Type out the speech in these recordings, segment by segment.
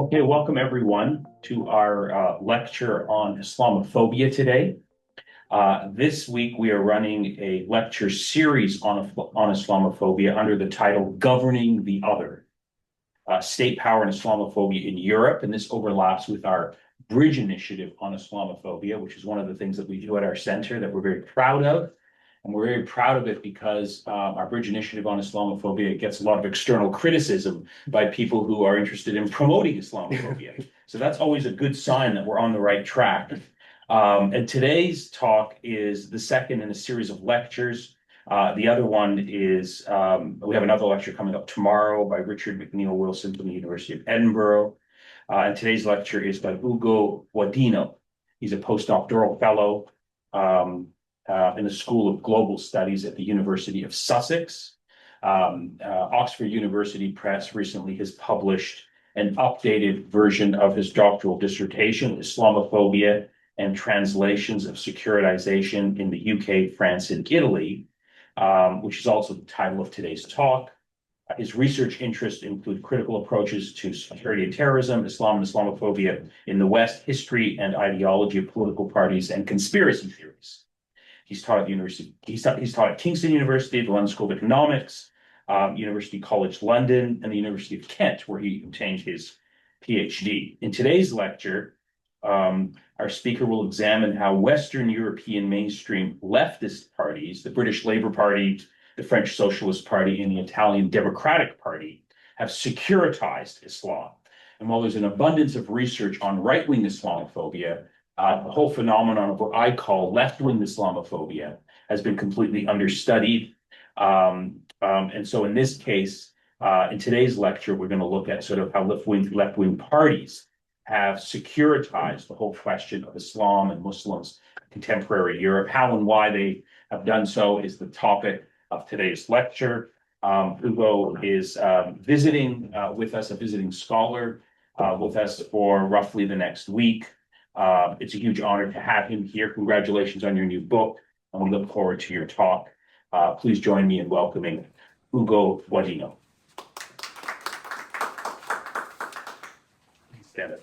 Okay, welcome everyone to our lecture on Islamophobia today. This week we are running a lecture series on Islamophobia under the title Governing the Other, State Power and Islamophobia in Europe, and this overlaps with our Bridge Initiative on Islamophobia, which is one of the things that we do at our center that we're very proud of. And we're very proud of it because our Bridge Initiative on Islamophobia gets a lot of external criticism by people who are interested in promoting Islamophobia. So that's always a good sign that we're on the right track. And today's talk is the second in a series of lectures. The other one is, we have another lecture coming up tomorrow by Richard McNeill Wilson from the University of Edinburgh. And today's lecture is by Ugo Guadino. He's a postdoctoral fellow in the School of Global Studies at the University of Sussex. Oxford University Press recently has published an updated version of his doctoral dissertation, Islamophobia and Translations of Securitization in the UK, France, and Italy, which is also the title of today's talk. His research interests include critical approaches to security and terrorism, Islam and Islamophobia in the West, history and ideology of political parties, and conspiracy theories. He's taught at the university. He's taught at Kingston University, the London School of Economics, University College London, and the University of Kent, where he obtained his PhD. In today's lecture, our speaker will examine how Western European mainstream leftist parties, the British Labour Party, the French Socialist Party, and the Italian Democratic Party, have securitized Islam. And while there's an abundance of research on right-wing Islamophobia, the whole phenomenon of what I call left-wing Islamophobia has been completely understudied. And so in this case, in today's lecture, we're going to look at sort of how left-wing parties have securitized the whole question of Islam and Muslims in contemporary Europe. How and why they have done so is the topic of today's lecture. Ugo is visiting with us, a visiting scholar with us for roughly the next week. It's a huge honor to have him here. Congratulations on your new book, and we look forward to your talk. Please join me in welcoming Ugo Guadino. Stand up.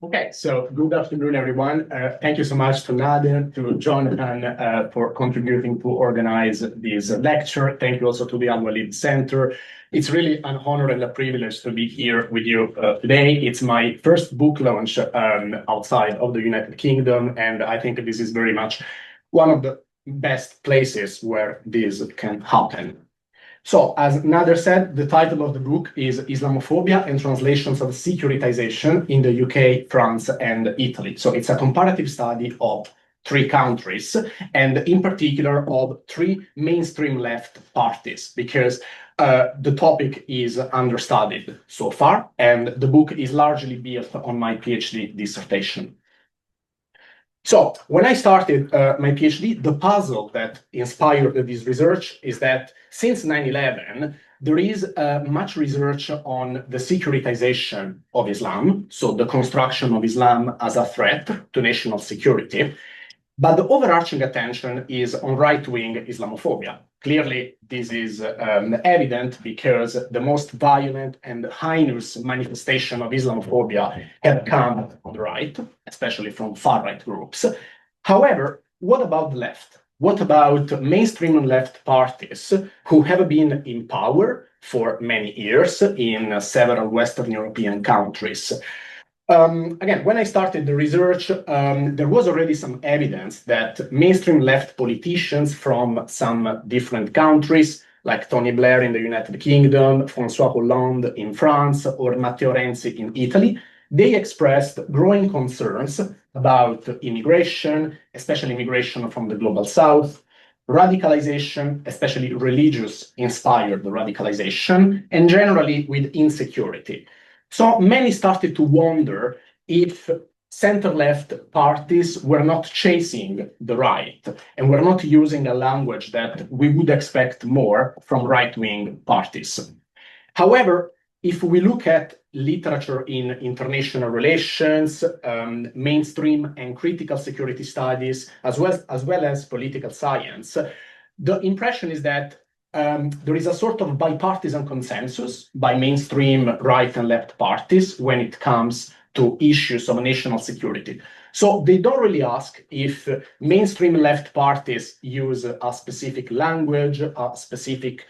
Okay, so good afternoon, everyone. Thank you so much to Nader, to Jonathan for contributing to organize this lecture. Thank you also to the Al-Walid Center. It's really an honor and a privilege to be here with you today. It's my first book launch outside of the United Kingdom, and I think this is very much one of the best places where this can happen. So, as Nader said, the title of the book is Islamophobia and Translations of Securitization in the UK, France, and Italy. So it's a comparative study of 3 countries, and in particular of 3 mainstream left parties, because the topic is understudied so far, and the book is largely built on my PhD dissertation. So when I started my PhD, the puzzle that inspired this research is that since 9/11, there is much research on the securitization of Islam, so the construction of Islam as a threat to national security. But the overarching attention is on right-wing Islamophobia. Clearly, this is evident because the most violent and heinous manifestation of Islamophobia have come on the right, especially from far-right groups. However, what about the left? What about mainstream left parties who have been in power for many years in several Western European countries? Again, when I started the research, there was already some evidence that mainstream left politicians from some different countries, like Tony Blair in the United Kingdom, François Hollande in France, or Matteo Renzi in Italy, they expressed growing concerns about immigration, especially immigration from the global south, radicalization, especially religious-inspired radicalization, and generally with insecurity. So many started to wonder if center-left parties were not chasing the right and were not using a language that we would expect more from right-wing parties. However, if we look at literature in international relations, mainstream and critical security studies, as well as political science, the impression is that there is a sort of bipartisan consensus by mainstream right and left parties when it comes to issues of national security. So they don't really ask if mainstream left parties use a specific language, a specific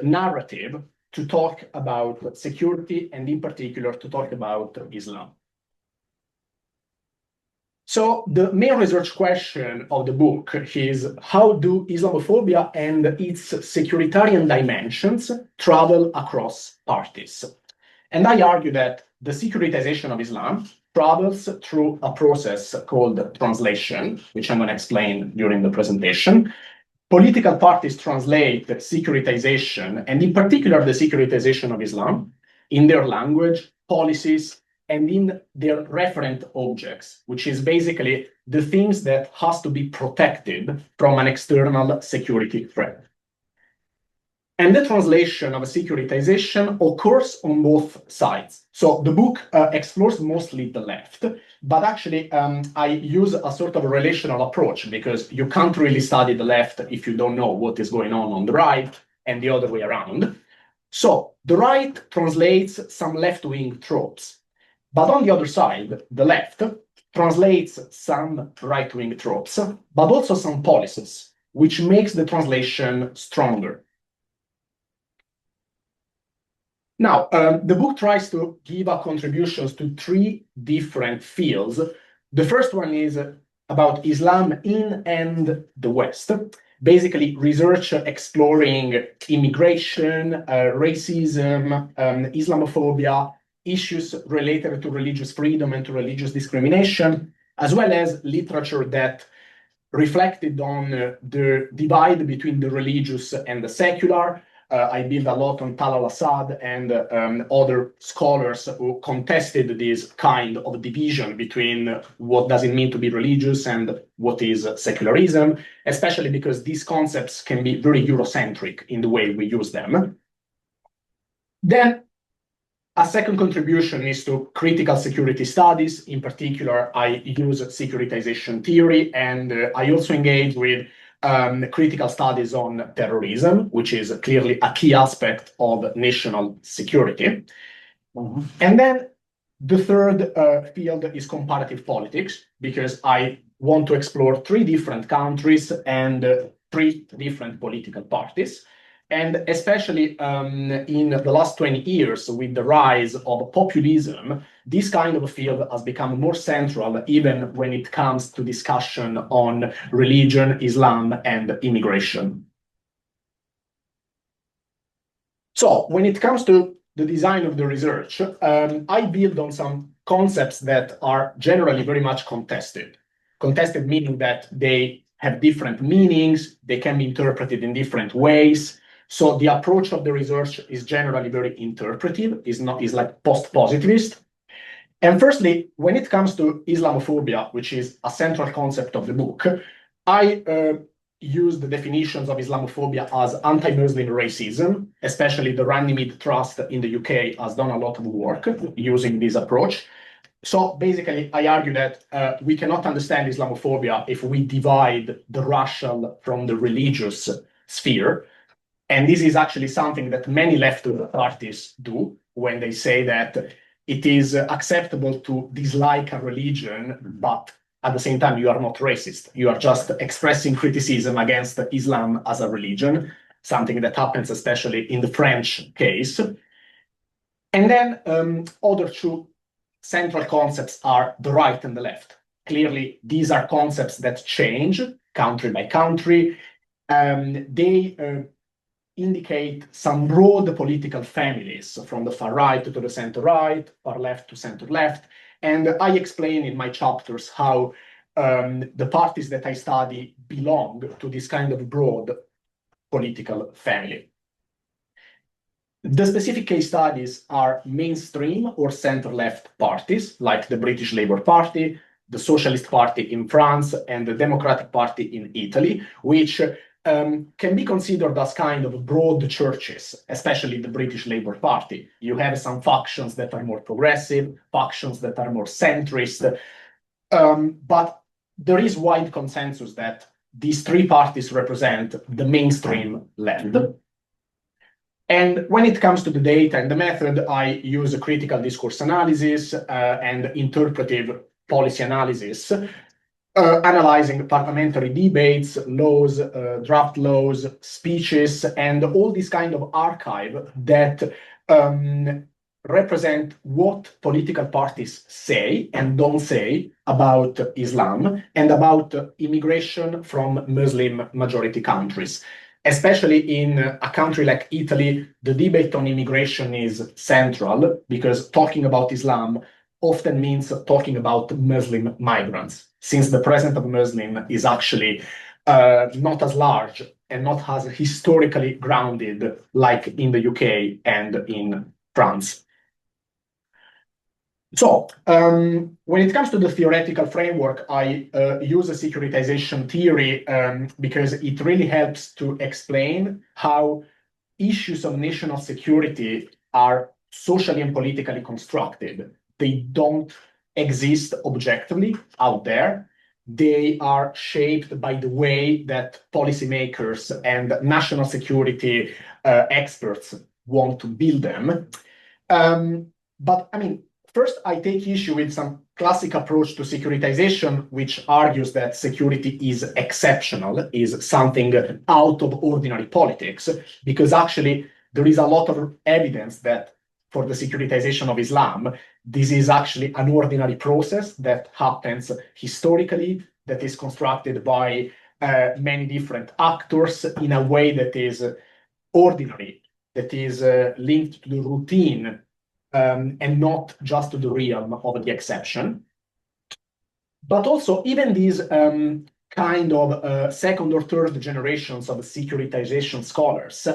narrative to talk about security, and in particular to talk about Islam. So the main research question of the book is, how do Islamophobia and its securitarian dimensions travel across parties? And I argue that the securitization of Islam travels through a process called translation, which I'm going to explain during the presentation. Political parties translate the securitization, and in particular the securitization of Islam, in their language, policies, and in their referent objects, which is basically the things that has to be protected from an external security threat. And the translation of a securitization occurs on both sides. So the book explores mostly the left, but actually I use a sort of a relational approach, because you can't really study the left if you don't know what is going on the right, and the other way around. So the right translates some left-wing tropes, but on the other side, the left translates some right-wing tropes, but also some policies, which makes the translation stronger. Now, the book tries to give our contributions to three different fields. The first one is about Islam in and the West, basically research exploring immigration, racism, Islamophobia, issues related to religious freedom and to religious discrimination, as well as literature that reflected on the divide between the religious and the secular. I build a lot on Tal al-Assad and other scholars who contested this kind of division between what does it mean to be religious and what is secularism, especially because these concepts can be very Eurocentric in the way we use them. Then a second contribution is to critical security studies. In particular, I use securitization theory, and I also engage with critical studies on terrorism, which is clearly a key aspect of national security. And then the third field is comparative politics, because I want to explore three different countries and three different political parties. And especially in the last 20 years, with the rise of populism, this kind of a field has become more central, even when it comes to discussion on religion, Islam, and immigration. So when it comes to the design of the research, I build on some concepts that are generally very much contested. Contested meaning that they have different meanings, they can be interpreted in different ways. So the approach of the research is generally very interpretive, is like post-positivist. And firstly, when it comes to Islamophobia, which is a central concept of the book, I use the definitions of Islamophobia as anti-Muslim racism, especially the Runnymede Trust in the UK has done a lot of work using this approach. So basically, I argue that we cannot understand Islamophobia if we divide the racial from the religious sphere. And this is actually something that many left parties do when they say that it is acceptable to dislike a religion, but at the same time, you are not racist. You are just expressing criticism against Islam as a religion, something that happens especially in the French case. And then other two central concepts are the right and the left. Clearly, these are concepts that change country by country. They indicate some broad political families, from the far right to the center right, far left to center left. And I explain in my chapters how the parties that I study belong to this kind of broad political family. The specific case studies are mainstream or center-left parties, like the British Labour Party, the Socialist Party in France, and the Democratic Party in Italy, which can be considered as kind of broad churches, especially the British Labour Party. You have some factions that are more progressive, factions that are more centrist, but there is wide consensus that these three parties represent the mainstream left. And when it comes to the data and the method, I use a critical discourse analysis and interpretive policy analysis, analyzing parliamentary debates, laws, draft laws, speeches, and all this kind of archive that represent what political parties say and don't say about Islam and about immigration from Muslim majority countries. Especially in a country like Italy, the debate on immigration is central because talking about Islam often means talking about Muslim migrants, since the presence of Muslim is actually not as large and not as historically grounded like in the UK and in France. So, when it comes to the theoretical framework, I use a securitization theory because it really helps to explain how issues of national security are socially and politically constructed. They don't exist objectively out there. They are shaped by the way that policymakers and national security experts want to build them. But I mean, first, I take issue with some classic approach to securitization, which argues that security is exceptional, is something out of ordinary politics, because actually there is a lot of evidence that for the securitization of Islam, this is actually an ordinary process that happens historically, that is constructed by many different actors in a way that is ordinary, that is linked to the routine and not just to the realm of the exception. But also, even these kind of second or third generations of securitization scholars,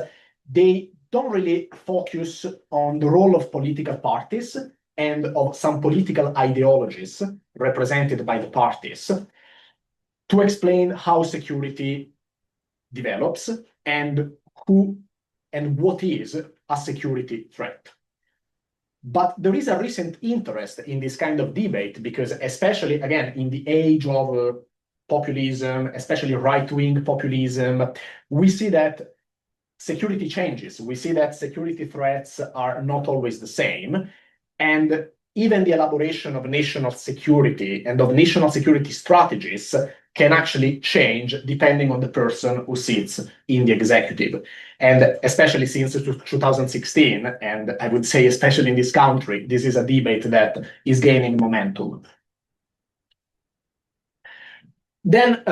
they don't really focus on the role of political parties and of some political ideologies represented by the parties to explain how security develops and who and what is a security threat. But there is a recent interest in this kind of debate because, especially again, in the age of populism, especially right-wing populism, we see that security changes. We see that security threats are not always the same. And even the elaboration of national security and of national security strategies can actually change depending on the person who sits in the executive. And especially since 2016, and I would say especially in this country, this is a debate that is gaining momentum. Then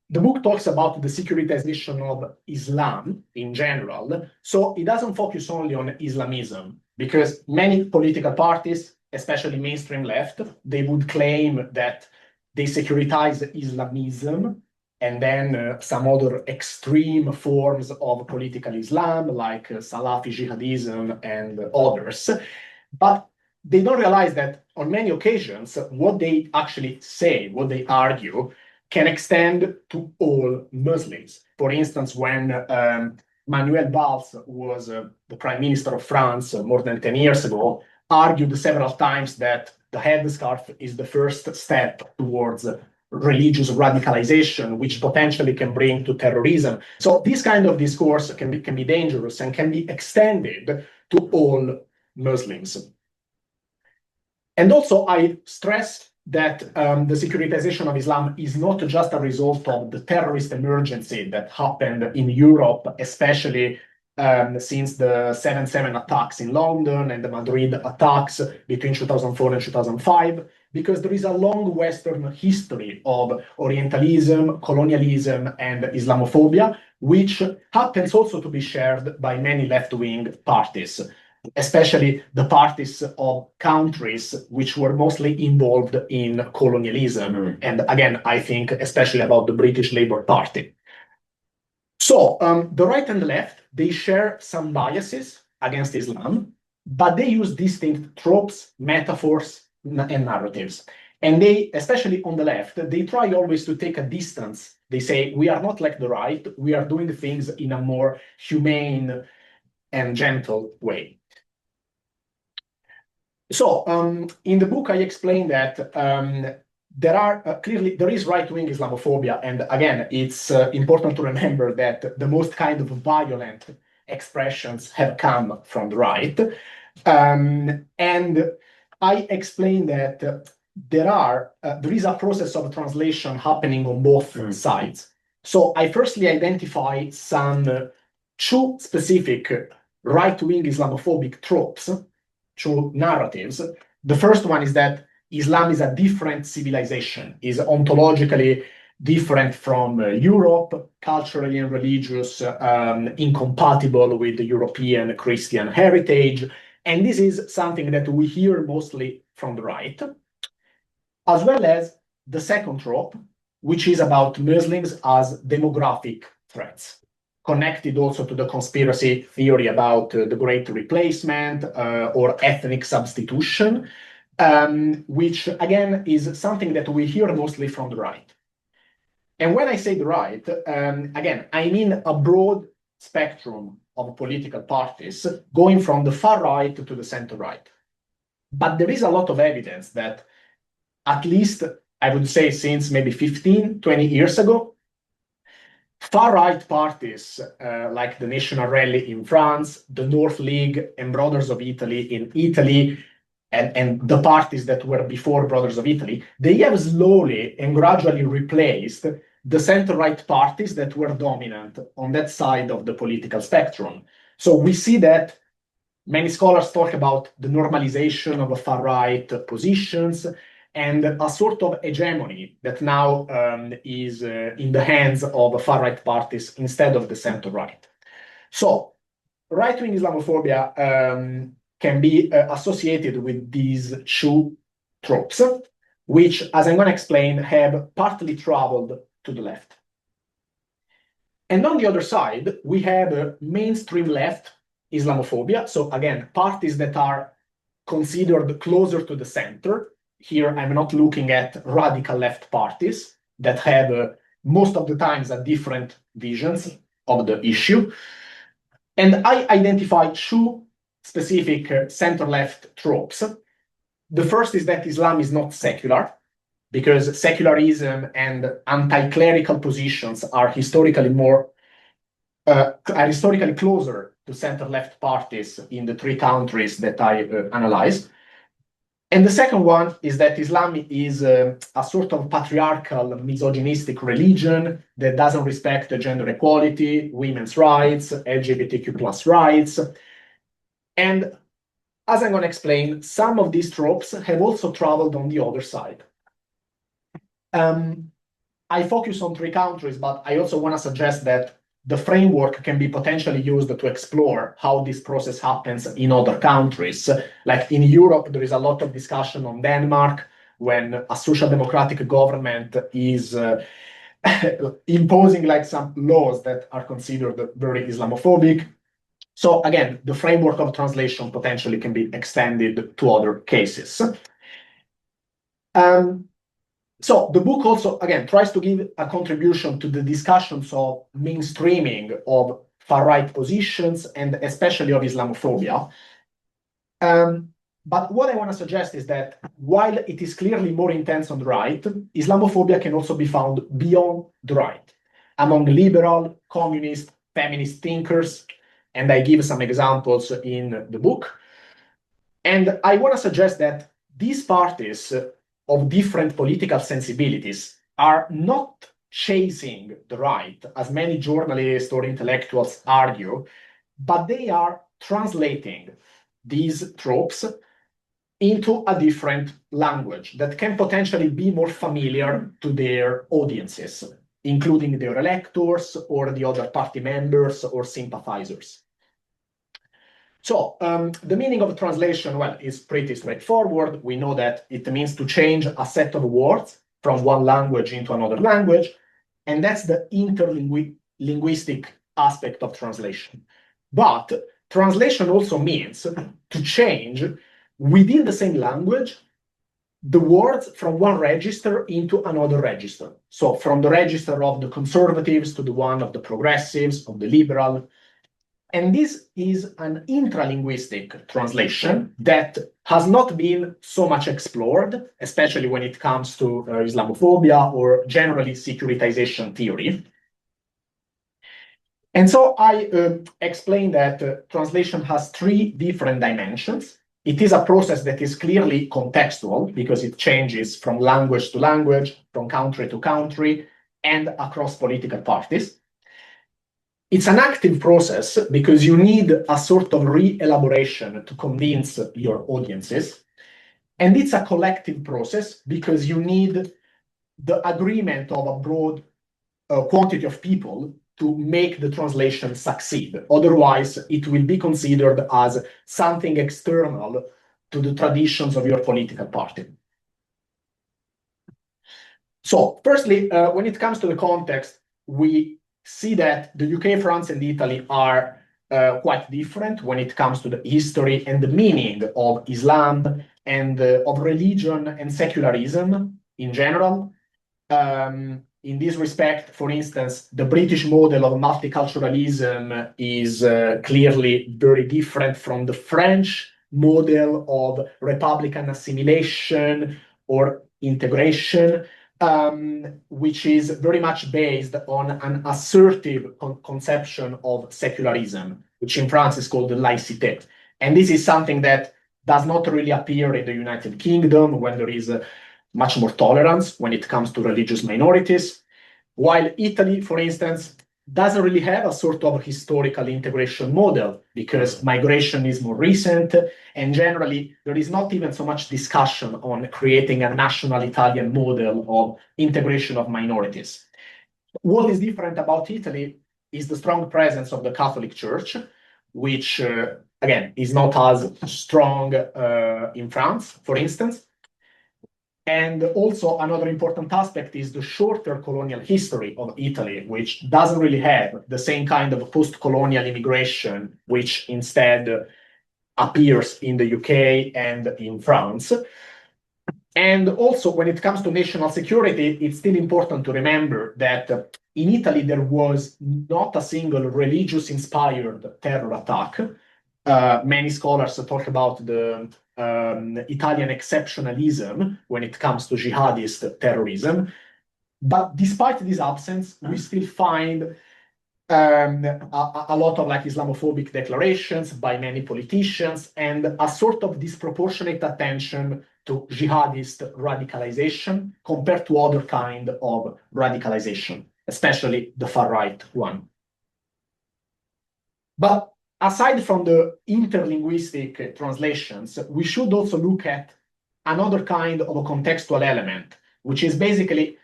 the book talks about the securitization of Islam in general. So it doesn't focus only on Islamism, because many political parties, especially mainstream left, they would claim that they securitize Islamism and then some other extreme forms of political Islam, like Salafi jihadism and others. But they don't realize that on many occasions, what they actually say, what they argue, can extend to all Muslims. For instance, when Manuel Valls was the Prime Minister of France more than 10 years ago, argued several times that the headscarf is the first step towards religious radicalization, which potentially can bring to terrorism. So this kind of discourse can be dangerous and can be extended to all Muslims. And also, I stressed that the securitization of Islam is not just a result of the terrorist emergency that happened in Europe, especially since the 7/7 attacks in London and the Madrid attacks between 2004 and 2005, because there is a long Western history of Orientalism, colonialism, and Islamophobia, which happens also to be shared by many left-wing parties, especially the parties of countries which were mostly involved in colonialism. And again, I think especially about the British Labour Party. So the right and the left, they share some biases against Islam, but they use distinct tropes, metaphors, and narratives. And they, especially on the left, they try always to take a distance. They say, we are not like the right, we are doing things in a more humane and gentle way. So in the book, I explain that there is right-wing Islamophobia. And again, it's important to remember that the most kind of violent expressions have come from the right. And I explained that there is a process of translation happening on both sides. So I firstly identify some two specific right-wing Islamophobic tropes, two narratives. The first one is that Islam is a different civilization, is ontologically different from Europe, culturally and religious, incompatible with the European Christian heritage. And this is something that we hear mostly from the right, as well as the second trope, which is about Muslims as demographic threats, connected also to the conspiracy theory about the Great Replacement or ethnic substitution, which again is something that we hear mostly from the right. And when I say the right, again, I mean a broad spectrum of political parties going from the far right to the center right. But there is a lot of evidence that, at least I would say since maybe 15, 20 years ago, far-right parties like the National Rally in France, the North League and Brothers of Italy in Italy, and the parties that were before Brothers of Italy, they have slowly and gradually replaced the center-right parties that were dominant on that side of the political spectrum. So we see that many scholars talk about the normalization of far-right positions and a sort of hegemony that now is in the hands of far-right parties instead of the center-right. So right-wing Islamophobia can be associated with these two tropes, which, as I'm going to explain, have partly traveled to the left. And on the other side, we have mainstream left Islamophobia. So again, parties that are considered closer to the center. Here, I'm not looking at radical left parties that have most of the times a different visions of the issue. And I identify two specific center-left tropes. The first is that Islam is not secular, because secularism and anti-clerical positions are historically closer to center-left parties in the three countries that I analyzed. And the second one is that Islam is a sort of patriarchal, misogynistic religion that doesn't respect gender equality, women's rights, LGBTQ plus rights. And as I'm going to explain, some of these tropes have also traveled on the other side. I focus on three countries, but I also want to suggest that the framework can be potentially used to explore how this process happens in other countries. Like in Europe, there is a lot of discussion on Denmark when a social democratic government is imposing like some laws that are considered very Islamophobic. So again, the framework of translation potentially can be extended to other cases. So the book also, again, tries to give a contribution to the discussions of mainstreaming of far-right positions and especially of Islamophobia. But what I want to suggest is that while it is clearly more intense on the right, Islamophobia can also be found beyond the right, among liberal, communist, feminist thinkers, and I give some examples in the book. And I want to suggest that these parties of different political sensibilities are not chasing the right, as many journalists or intellectuals argue, but they are translating these tropes into a different language that can potentially be more familiar to their audiences, including their electors or the other party members or sympathizers. So the meaning of translation, well, is pretty straightforward. We know that it means to change a set of words from one language into another language, and that's the interlinguistic aspect of translation. But translation also means to change within the same language the words from one register into another register. So from the register of the conservatives to the one of the progressives, of the liberal. And this is an intralinguistic translation that has not been so much explored, especially when it comes to Islamophobia or generally securitization theory. And so I explained that translation has three different dimensions. It is a process that is clearly contextual because it changes from language to language, from country to country, and across political parties. It's an active process because you need a sort of re-elaboration to convince your audiences. And it's a collective process because you need the agreement of a broad quantity of people to make the translation succeed. Otherwise, it will be considered as something external to the traditions of your political party. So firstly, when it comes to the context, we see that the UK, France, and Italy are quite different when it comes to the history and the meaning of Islam and of religion and secularism in general. In this respect, for instance, the British model of multiculturalism is clearly very different from the French model of republican assimilation or integration, which is very much based on an assertive conception of secularism, which in France is called the laïcité. And this is something that does not really appear in the United Kingdom, when there is much more tolerance when it comes to religious minorities, while Italy, for instance, doesn't really have a sort of historical integration model because migration is more recent, and generally there is not even so much discussion on creating a national Italian model of integration of minorities. What is different about Italy is the strong presence of the Catholic Church, which again is not as strong in France, for instance. And also another important aspect is the shorter colonial history of Italy, which doesn't really have the same kind of post-colonial immigration, which instead appears in the UK and in France. And also when it comes to national security, it's still important to remember that in Italy, there was not a single religious-inspired terror attack. Many scholars talk about the Italian exceptionalism when it comes to jihadist terrorism. But despite this absence, we still find a lot of like Islamophobic declarations by many politicians and a sort of disproportionate attention to jihadist radicalization compared to other kind of radicalization, especially the far-right one. But aside from the interlinguistic translations, we should also look at another kind of a contextual element, which is basically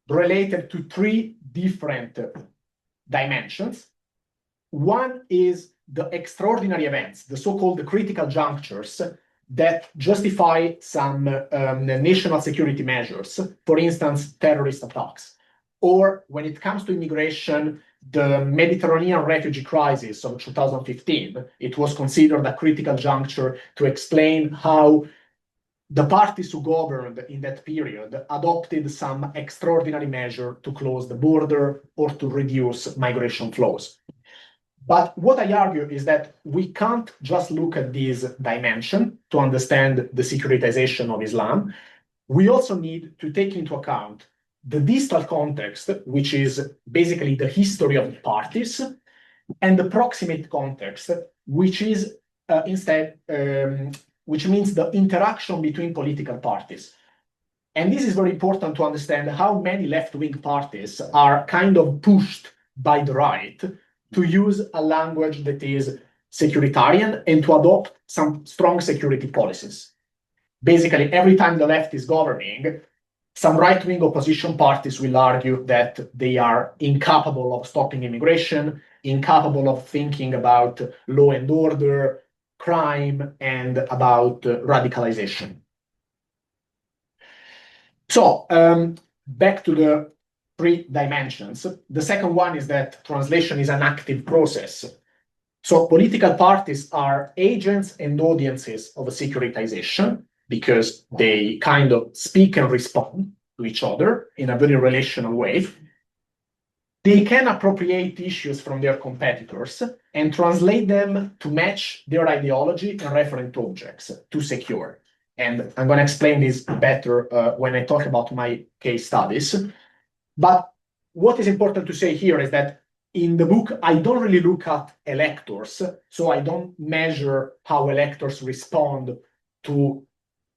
related to three different dimensions. One is the extraordinary events, the so-called critical junctures that justify some national security measures, for instance, terrorist attacks. Or when it comes to immigration, the Mediterranean refugee crisis of 2015, it was considered a critical juncture to explain how the parties who governed in that period adopted some extraordinary measure to close the border or to reduce migration flows. But what I argue is that we can't just look at this dimension to understand the securitization of Islam. We also need to take into account the distal context, which is basically the history of the parties, and the proximate context, which is which means the interaction between political parties. And this is very important to understand how many left-wing parties are kind of pushed by the right to use a language that is securitarian and to adopt some strong security policies. Basically, every time the left is governing, some right-wing opposition parties will argue that they are incapable of stopping immigration, incapable of thinking about law and order, crime, and about radicalization. So back to the three dimensions. The second one is that translation is an active process. So political parties are agents and audiences of a securitization because they kind of speak and respond to each other in a very relational way. They can appropriate issues from their competitors and translate them to match their ideology and referent objects to secure. And I'm going to explain this better when I talk about my case studies. But what is important to say here is that in the book, I don't really look at electors, so I don't measure how electors respond to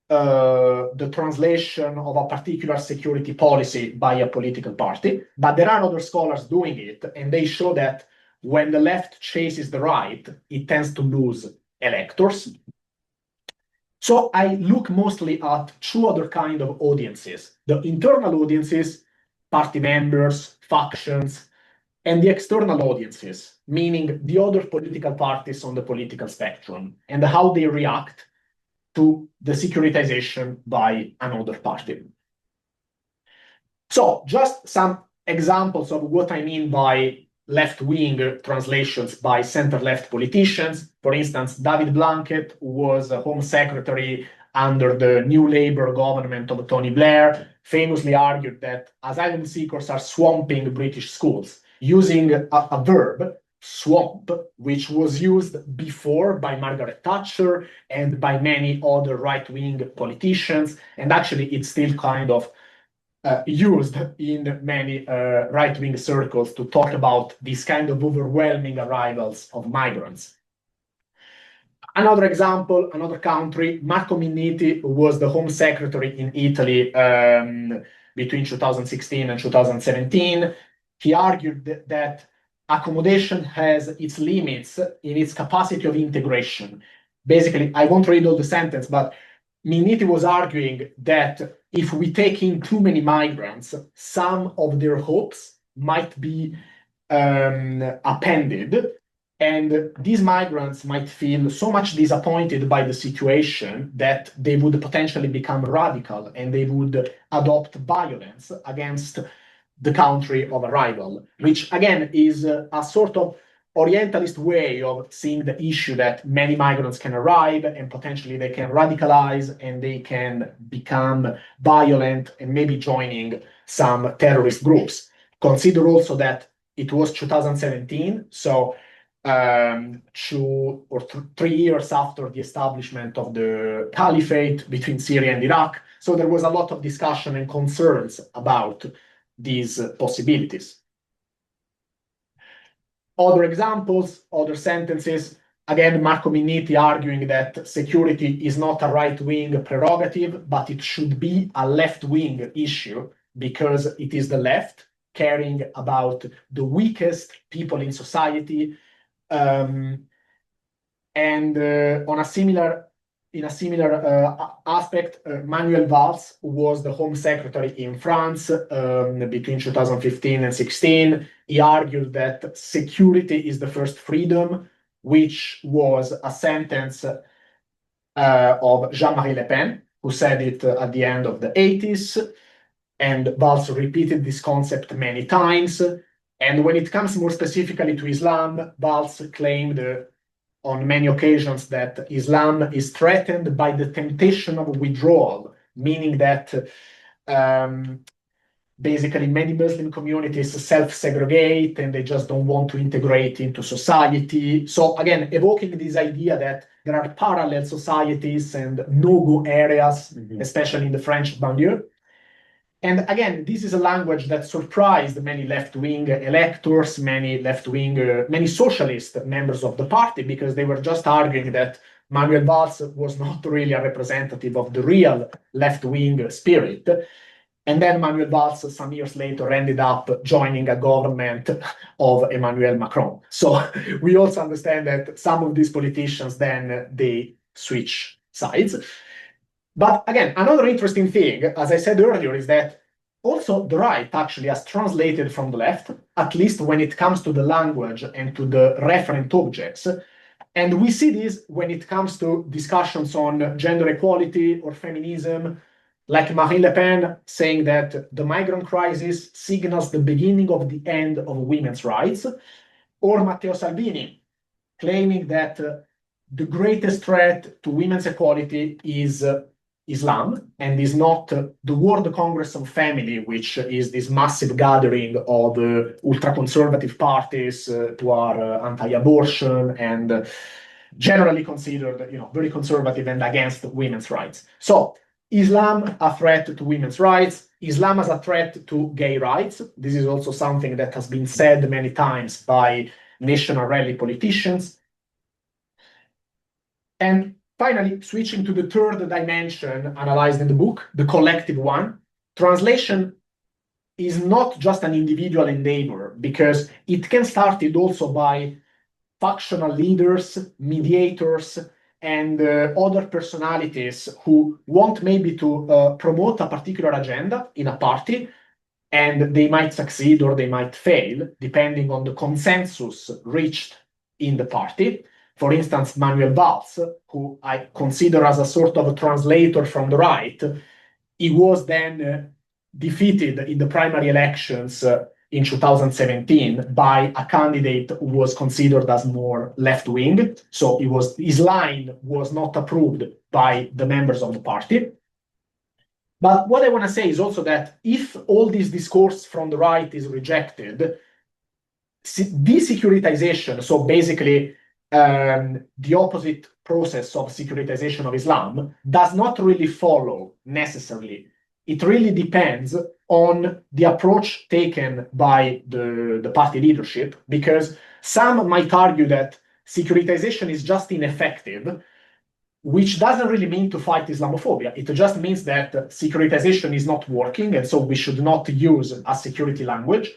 the translation of a particular security policy by a political party. But there are other scholars doing it, and they show that when the left chases the right, it tends to lose electors. So I look mostly at two other kind of audiences: the internal audiences, party members, factions, and the external audiences, meaning the other political parties on the political spectrum, and how they react to the securitization by another party. So just some examples of what I mean by left-wing translations by center-left politicians. For instance, David Blunkett was a Home Secretary under the New Labour government of Tony Blair, famously argued that asylum seekers are swamping British schools, using a verb, swamp, which was used before by Margaret Thatcher and by many other right-wing politicians, and actually it's still kind of used in many right-wing circles to talk about these kind of overwhelming arrivals of migrants. Another example, another country, Marco Minniti, who was the Home Secretary in Italy between 2016 and 2017. He argued that accommodation has its limits in its capacity of integration. Basically, I won't read all the sentence, but Minniti was arguing that if we take in too many migrants, some of their hopes might be appended, and these migrants might feel so much disappointed by the situation that they would potentially become radical and they would adopt violence against the country of arrival, which again is a sort of Orientalist way of seeing the issue that many migrants can arrive and potentially they can radicalize and they can become violent and maybe joining some terrorist groups. Consider also that it was 2017, so 2 or 3 years after the establishment of the caliphate between Syria and Iraq. So there was a lot of discussion and concerns about these possibilities. Other examples, other sentences. Again, Marco Minniti arguing that security is not a right-wing prerogative, but it should be a left-wing issue because it is the left caring about the weakest people in society. And in a similar aspect, Manuel Valls, who was the Home Secretary in France between 2015 and 16, he argued that security is the first freedom, which was a sentence of Jean-Marie Le Pen, who said it at the end of the 80s. And Valls repeated this concept many times. And when it comes more specifically to Islam, Valls claimed on many occasions that Islam is threatened by the temptation of withdrawal, meaning that basically many Muslim communities self-segregate and they just don't want to integrate into society. So again, evoking this idea that there are parallel societies and no-go areas, especially in the French banlieue. And again, this is a language that surprised many left-wing electors, many socialist members of the party, because they were just arguing that Manuel Valls was not really a representative of the real left-wing spirit. And then Manuel Valls, some years later, ended up joining a government of Emmanuel Macron. So we also understand that some of these politicians then they switch sides. But again, another interesting thing, as I said earlier, is that also the right actually has translated from the left, at least when it comes to the language and to the referent objects. And we see this when it comes to discussions on gender equality or feminism, like Marine Le Pen saying that the migrant crisis signals the beginning of the end of women's rights, or Matteo Salvini claiming that the greatest threat to women's equality is Islam and is not the World Congress of Family, which is this massive gathering of ultra-conservative parties who are anti-abortion and generally considered, very conservative and against women's rights. So Islam a threat to women's rights, Islam as a threat to gay rights. This is also something that has been said many times by national rally politicians. And finally, switching to the third dimension analyzed in the book, the collective one, translation is not just an individual endeavor, because it can start it also by factional leaders, mediators, and other personalities who want maybe to promote a particular agenda in a party, and they might succeed or they might fail, depending on the consensus reached in the party. For instance, Manuel Valls, who I consider as a sort of a translator from the right, he was then defeated in the primary elections in 2017 by a candidate who was considered as more left-wing. So his line was not approved by the members of the party. But what I want to say is also that if all this discourse from the right is rejected, desecuritization, so basically the opposite process of securitization of Islam, does not really follow necessarily. It really depends on the approach taken by the party leadership, because some might argue that securitization is just ineffective, which doesn't really mean to fight Islamophobia. It just means that securitization is not working, and so we should not use a security language.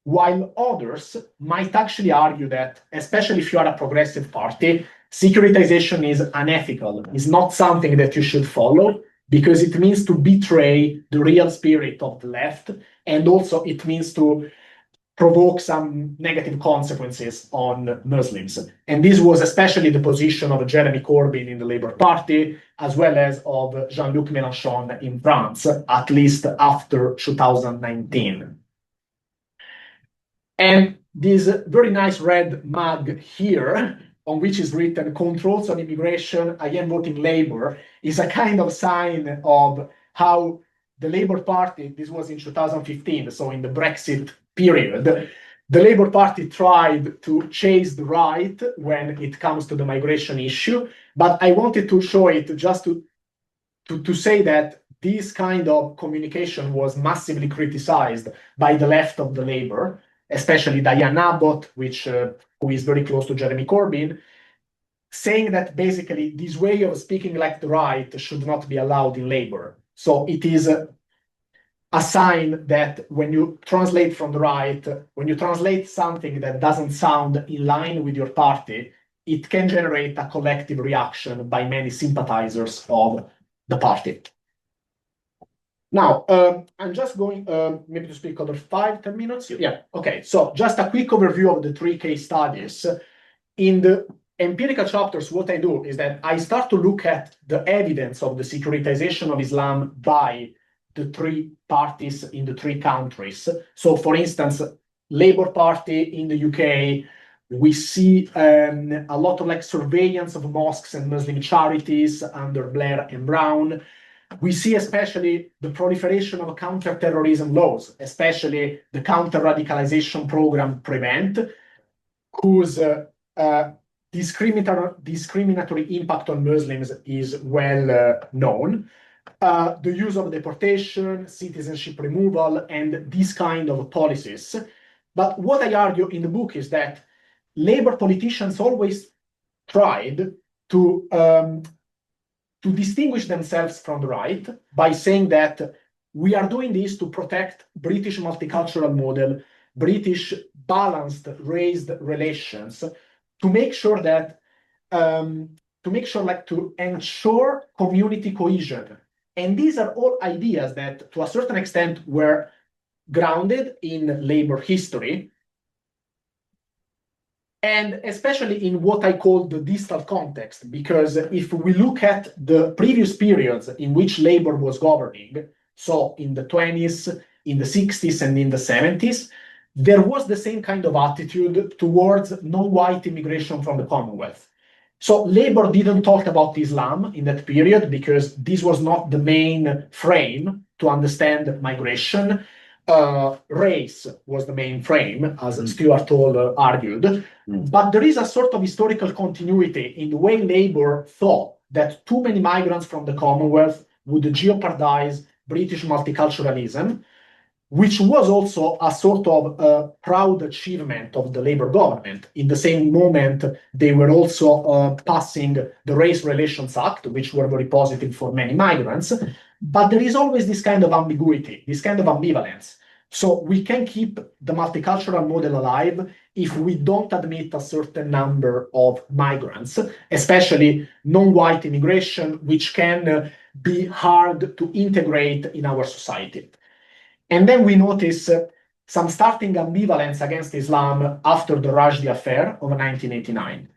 While others might actually argue that, especially if you are a progressive party, securitization is unethical, is not something that you should follow, because it means to betray the real spirit of the left, and also it means to provoke some negative consequences on Muslims. And this was especially the position of Jeremy Corbyn in the Labour Party, as well as of Jean-Luc Mélenchon in France, at least after 2019. And this very nice red mug here, on which is written "Controls on Immigration, I am voting Labour," is a kind of sign of how the Labour Party, this was in 2015, so in the Brexit period, the Labour Party tried to chase the right when it comes to the migration issue. But I wanted to show it just to say that this kind of communication was massively criticized by the left of the Labour, especially Diane Abbott, who is very close to Jeremy Corbyn, saying that basically this way of speaking like the right should not be allowed in Labour. So it is a sign that when you translate from the right, when you translate something that doesn't sound in line with your party, it can generate a collective reaction by many sympathizers of the party. Now, I'm just going maybe to speak another 5-10 minutes. Yeah, okay. So just a quick overview of the 3 case studies. In the empirical chapters, what I do is that I start to look at the evidence of the securitization of Islam by the 3 parties in the 3 countries. So, for instance, Labour Party in the UK, we see a lot of like surveillance of mosques and Muslim charities under Blair and Brown. We see especially the proliferation of counter-terrorism laws, especially the counter-radicalization program PREVENT, whose discriminatory impact on Muslims is well known. The use of deportation, citizenship removal, and these kind of policies. But what I argue in the book is that Labour politicians always tried to distinguish themselves from the right by saying that we are doing this to protect British multicultural model, British balanced race relations, to make sure that to ensure community cohesion. And these are all ideas that, to a certain extent, were grounded in Labour history, and especially in what I call the distal context, because if we look at the previous periods in which Labour was governing, so in the 20s, in the 60s, and in the 70s, there was the same kind of attitude towards non-white immigration from the Commonwealth. So Labour didn't talk about Islam in that period because this was not the main frame to understand migration. Race was the main frame, as Stuart Hall argued. But there is a sort of historical continuity in the way Labour thought that too many migrants from the Commonwealth would jeopardize British multiculturalism, which was also a sort of proud achievement of the Labour government. In the same moment, they were also passing the Race Relations Act, which were very positive for many migrants. But there is always this kind of ambiguity, this kind of ambivalence. So we can keep the multicultural model alive if we don't admit a certain number of migrants, especially non-white immigration, which can be hard to integrate in our society. And then we notice some starting ambivalence against Islam after the Rushdie affair of 1989.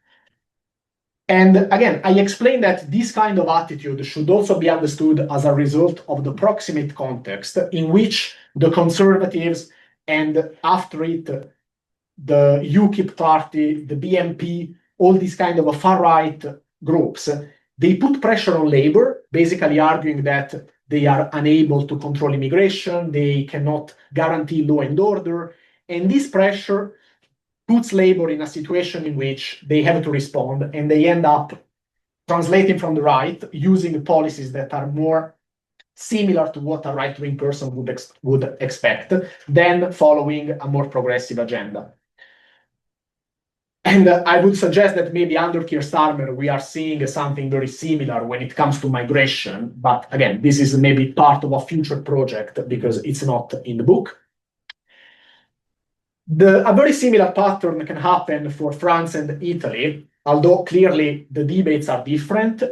And again, I explained that this kind of attitude should also be understood as a result of the proximate context in which the conservatives and after it, the UKIP party, the BNP, all these kind of far-right groups, they put pressure on Labour, basically arguing that they are unable to control immigration, they cannot guarantee law and order, and this pressure puts Labour in a situation in which they have to respond, and they end up translating from the right, using policies that are more similar to what a right-wing person would expect, than following a more progressive agenda. And I would suggest that maybe under Keir Starmer, we are seeing something very similar when it comes to migration. But again, this is maybe part of a future project because it's not in the book. A very similar pattern can happen for France and Italy, although clearly the debates are different.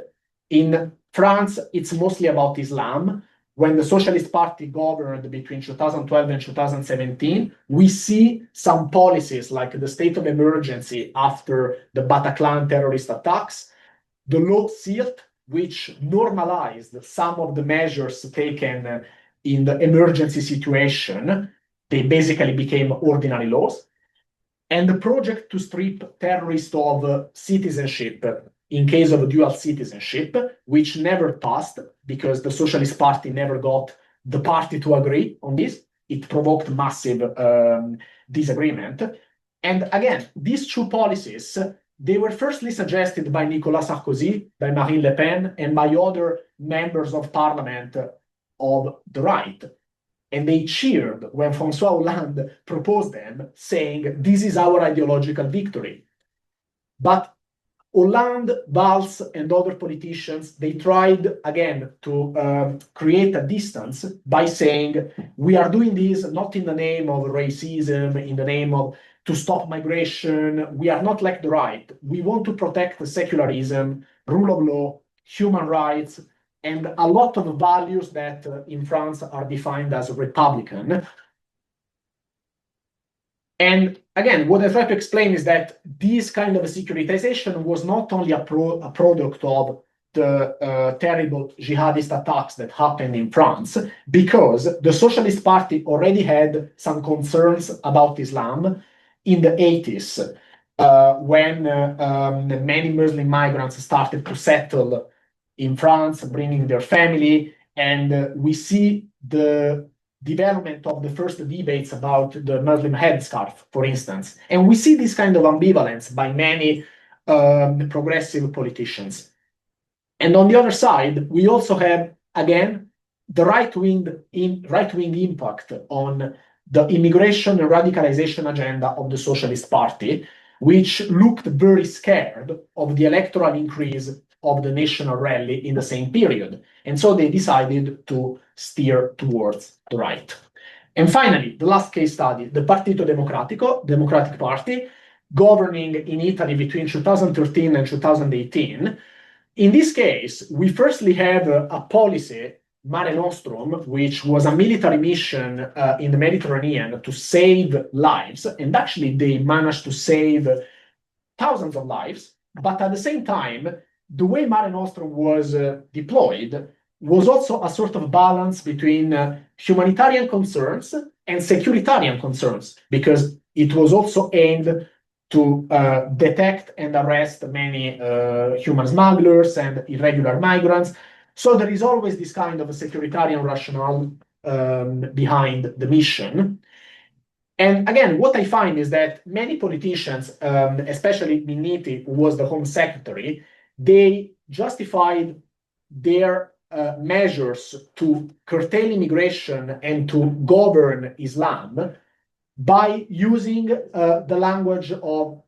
In France, it's mostly about Islam. When the Socialist Party governed between 2012 and 2017, we see some policies like the state of emergency after the Bataclan terrorist attacks, the law CIRT, which normalized some of the measures taken in the emergency situation. They basically became ordinary laws. And the project to strip terrorists of citizenship in case of dual citizenship, which never passed because the Socialist Party never got the party to agree on this. It provoked massive disagreement. And again, these two policies, they were firstly suggested by Nicolas Sarkozy, by Marine Le Pen, and by other members of parliament of the right. And they cheered when François Hollande proposed them, saying, this is our ideological victory. But Hollande, Valls, and other politicians, they tried again to create a distance by saying, we are doing this not in the name of racism, in the name of to stop migration. We are not like the right. We want to protect secularism, rule of law, human rights, and a lot of values that in France are defined as Republican. And again, what I try to explain is that this kind of a securitization was not only a product of the terrible jihadist attacks that happened in France, because the Socialist Party already had some concerns about Islam in the 80s, when many Muslim migrants started to settle in France, bringing their family, and we see the development of the first debates about the Muslim headscarf, for instance. And we see this kind of ambivalence by many progressive politicians. And on the other side, we also have, again, the right-wing impact on the immigration and radicalization agenda of the Socialist Party, which looked very scared of the electoral increase of the national rally in the same period. And so they decided to steer towards the right. And finally, the last case study, the Partito Democratico, Democratic Party, governing in Italy between 2013 and 2018. In this case, we firstly have a policy, Mare Nostrum, which was a military mission in the Mediterranean to save lives. And actually, they managed to save thousands of lives. But at the same time, the way Mare Nostrum was deployed was also a sort of balance between humanitarian concerns and securitarian concerns, because it was also aimed to detect and arrest many human smugglers and irregular migrants. So there is always this kind of a securitarian rationale behind the mission. And again, what I find is that many politicians, especially Minniti, who was the Home Secretary, they justified their measures to curtail immigration and to govern Islam by using the language of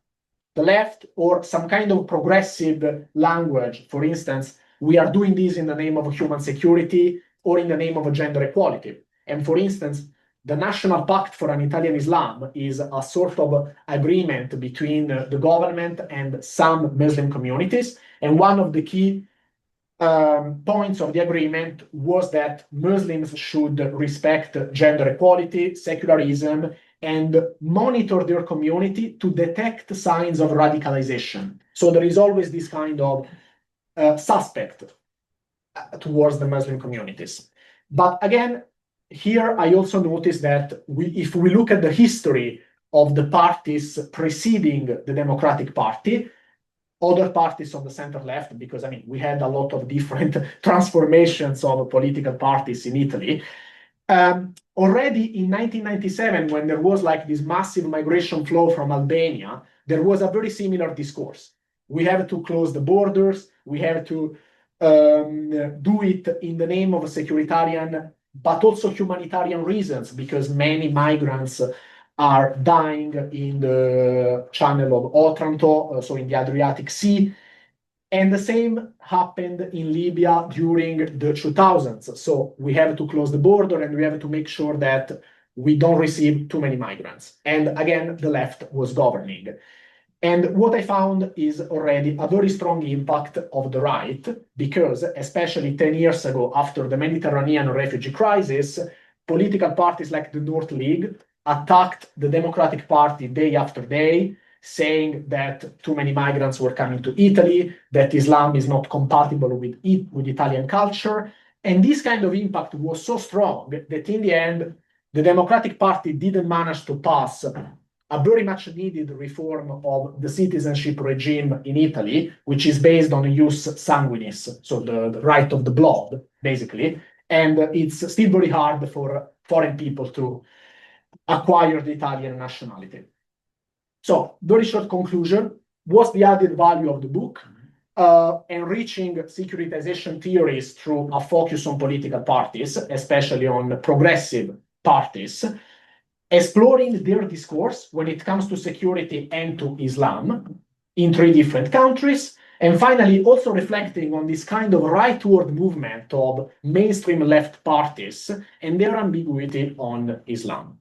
the left or some kind of progressive language. For instance, we are doing this in the name of human security or in the name of gender equality. And for instance, the National Pact for an Italian Islam is a sort of agreement between the government and some Muslim communities. And one of the key points of the agreement was that Muslims should respect gender equality, secularism, and monitor their community to detect signs of radicalization. So there is always this kind of suspect towards the Muslim communities. But again, here I also noticed that if we look at the history of the parties preceding the Democratic Party, other parties on the center left, because I mean, we had a lot of different transformations of political parties in Italy. Already in 1997, when there was like this massive migration flow from Albania, there was a very similar discourse. We have to close the borders. We have to do it in the name of a securitarian, but also humanitarian reasons, because many migrants are dying in the channel of Otranto, so in the Adriatic Sea. And the same happened in Libya during the 2000s. So we have to close the border and we have to make sure that we don't receive too many migrants. And again, the left was governing. And what I found is already a very strong impact of the right, because especially 10 years ago, after the Mediterranean refugee crisis, political parties like the North League attacked the Democratic Party day after day, saying that too many migrants were coming to Italy, that Islam is not compatible with Italian culture. And this kind of impact was so strong that in the end, the Democratic Party didn't manage to pass a very much needed reform of the citizenship regime in Italy, which is based on ius sanguinis, so the right of the blood, basically. And it's still very hard for foreign people to acquire the Italian nationality. So, very short conclusion. What's the added value of the book? Enriching securitization theories through a focus on political parties, especially on progressive parties, exploring their discourse when it comes to security and to Islam in 3 different countries, and finally also reflecting on this kind of rightward movement of mainstream left parties and their ambiguity on Islam.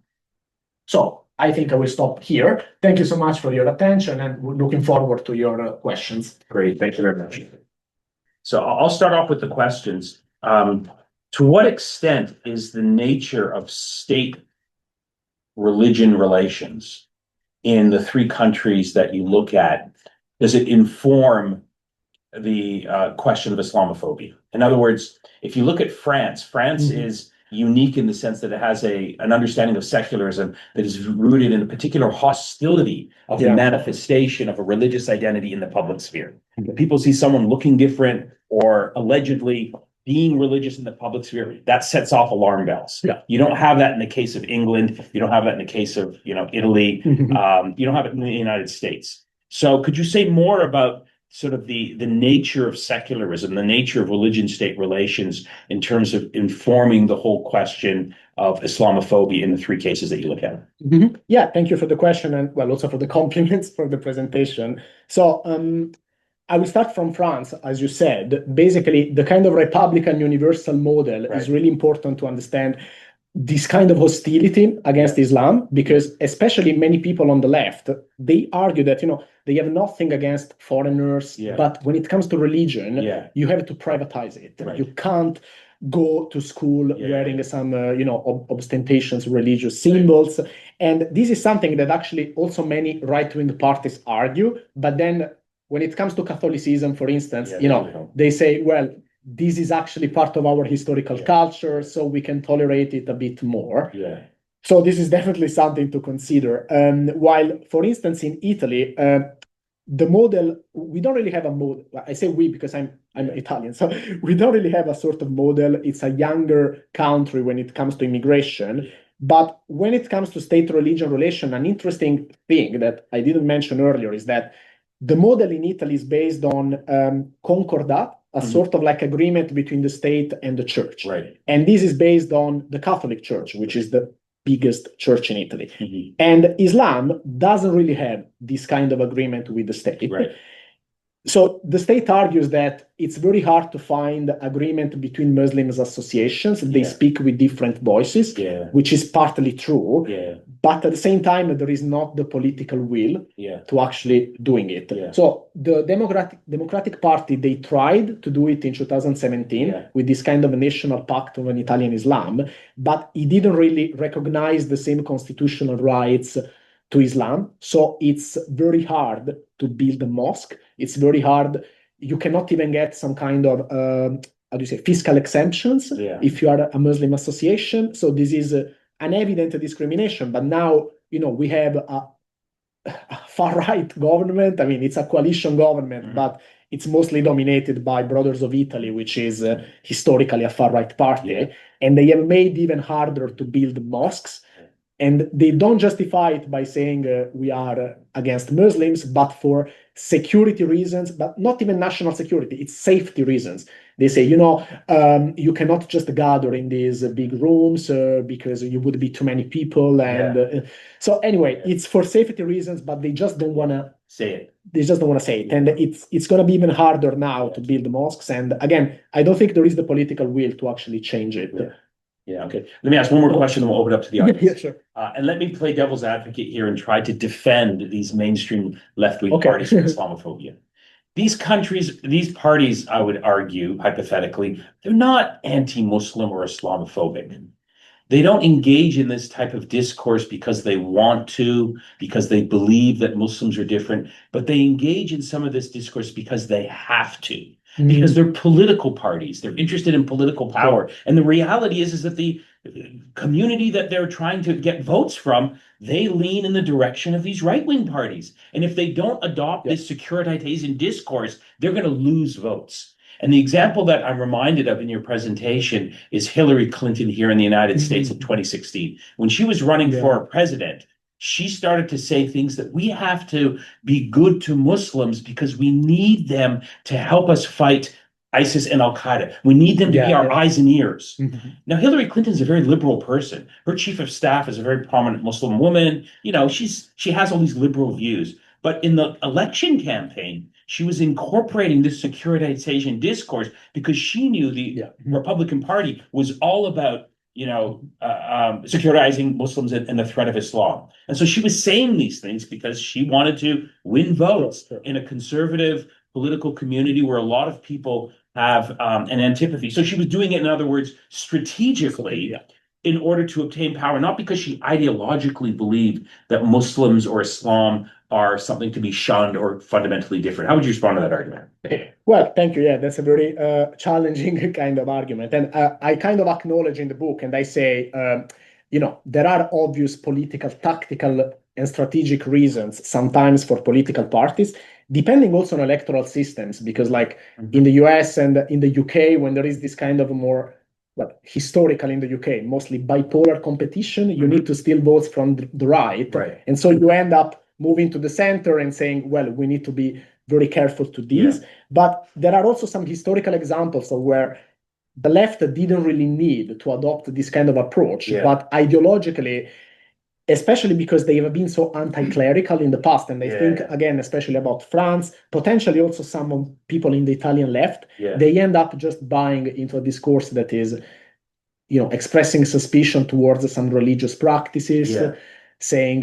So I think I will stop here. Thank you so much for your attention, and we're looking forward to your questions. Great, thank you very much. So I'll start off with the questions. To what extent is the nature of state-religion relations in the 3 countries that you look at, does it inform the question of Islamophobia? In other words, if you look at France, France is unique in the sense that it has an understanding of secularism that is rooted in a particular hostility of the manifestation of a religious identity in the public sphere. People see someone looking different or allegedly being religious in the public sphere, that sets off alarm bells. You don't have that in the case of England. You don't have that in the case of Italy. You don't have it in the United States. So could you say more about sort of the nature of secularism, the nature of religion-state relations in terms of informing the whole question of Islamophobia in the 3 cases that you look at? Yeah, thank you for the question, and well, also for the compliments for the presentation. So I will start from France, as you said. Basically, the kind of Republican universal model is really important to understand this kind of hostility against Islam, because especially many people on the left, they argue that, they have nothing against foreigners, but when it comes to religion, you have to privatize it. You can't go to school wearing some, ostentatious religious symbols. And this is something that actually also many right-wing parties argue. But then when it comes to Catholicism, for instance, they say, well, this is actually part of our historical culture, so we can tolerate it a bit more. So this is definitely something to consider. While, for instance, in Italy, the model, we don't really have a model. I say we because I'm Italian, so we don't really have a sort of model. It's a younger country when it comes to immigration. But when it comes to state-religion relation, an interesting thing that I didn't mention earlier is that the model in Italy is based on concordat. a sort of like agreement between the state and the church. Right. And this is based on the Catholic Church, which is the biggest church in Italy. Mhm. And Islam doesn't really have this kind of agreement with the state. Right. So the state argues that it's very hard to find agreement between Muslims associations. They speak with different voices, which is partly true. But at the same time, there is not the political will to actually doing it. So the Democratic Party, they tried to do it in 2017 with this kind of a national pact of an Italian Islam, but it didn't really recognize the same constitutional rights to Islam. So it's very hard to build a mosque. It's very hard. You cannot even get some kind of, how do you say, fiscal exemptions if you are a Muslim association. So this is an evident discrimination. But now, we have a far-right government. I mean, it's a coalition government, but it's mostly dominated by Brothers of Italy, which is historically a far-right party. And they have made it even harder to build mosques. And they don't justify it by saying we are against Muslims, but for security reasons, but not even national security, it's safety reasons. They say, you cannot just gather in these big rooms because you would be too many people. And so anyway, it's for safety reasons, but they just don't want to say it. They just don't want to say it. And it's going to be even harder now to build mosques. And again, I don't think there is the political will to actually change it. Yeah, okay. Let me ask one more question, and we'll open it up to the audience. Yeah, sure. And let me play devil's advocate here and try to defend these mainstream left-wing parties from Islamophobia. These parties, I would argue, hypothetically, they're not anti-Muslim or Islamophobic. They don't engage in this type of discourse because they want to, because they believe that Muslims are different, but they engage in some of this discourse because they have to. Because they're political parties. They're interested in political power. And the reality is that the community that they're trying to get votes from, they lean in the direction of these right-wing parties. And if they don't adopt this securitization discourse, they're going to lose votes. And the example that I'm reminded of in your presentation is Hillary Clinton here in the United States in 2016. When she was running for president, she started to say things that we have to be good to Muslims because we need them to help us fight ISIS and Al-Qaeda. We need them to be our eyes and ears. Now, Hillary Clinton is a very liberal person. Her chief of staff is a very prominent Muslim woman. She has all these liberal views. But in the election campaign, she was incorporating this securitization discourse because she knew the Republican Party was all about securitizing Muslims and the threat of Islam. And so she was saying these things because she wanted to win votes in a conservative political community where a lot of people have an antipathy. So she was doing it, in other words, strategically in order to obtain power, not because she ideologically believed that Muslims or Islam are something to be shunned or fundamentally different. How would you respond to that argument? Well, thank you. Yeah, that's a very challenging kind of argument. And I kind of acknowledge in the book, and I say, there are obvious political, tactical, and strategic reasons sometimes for political parties, depending also on electoral systems, because like in the US and in the UK, when there is this kind of more, historical in the UK, mostly bipolar competition, you need to steal votes from the right. And so you end up moving to the center and saying, well, we need to be very careful to this. But there are also some historical examples of where the left didn't really need to adopt this kind of approach, but ideologically, especially because they have been so anti-clerical in the past. And I think, again, especially about France, potentially also some people in the Italian left, they end up just buying into a discourse that is, expressing suspicion towards some religious practices, saying,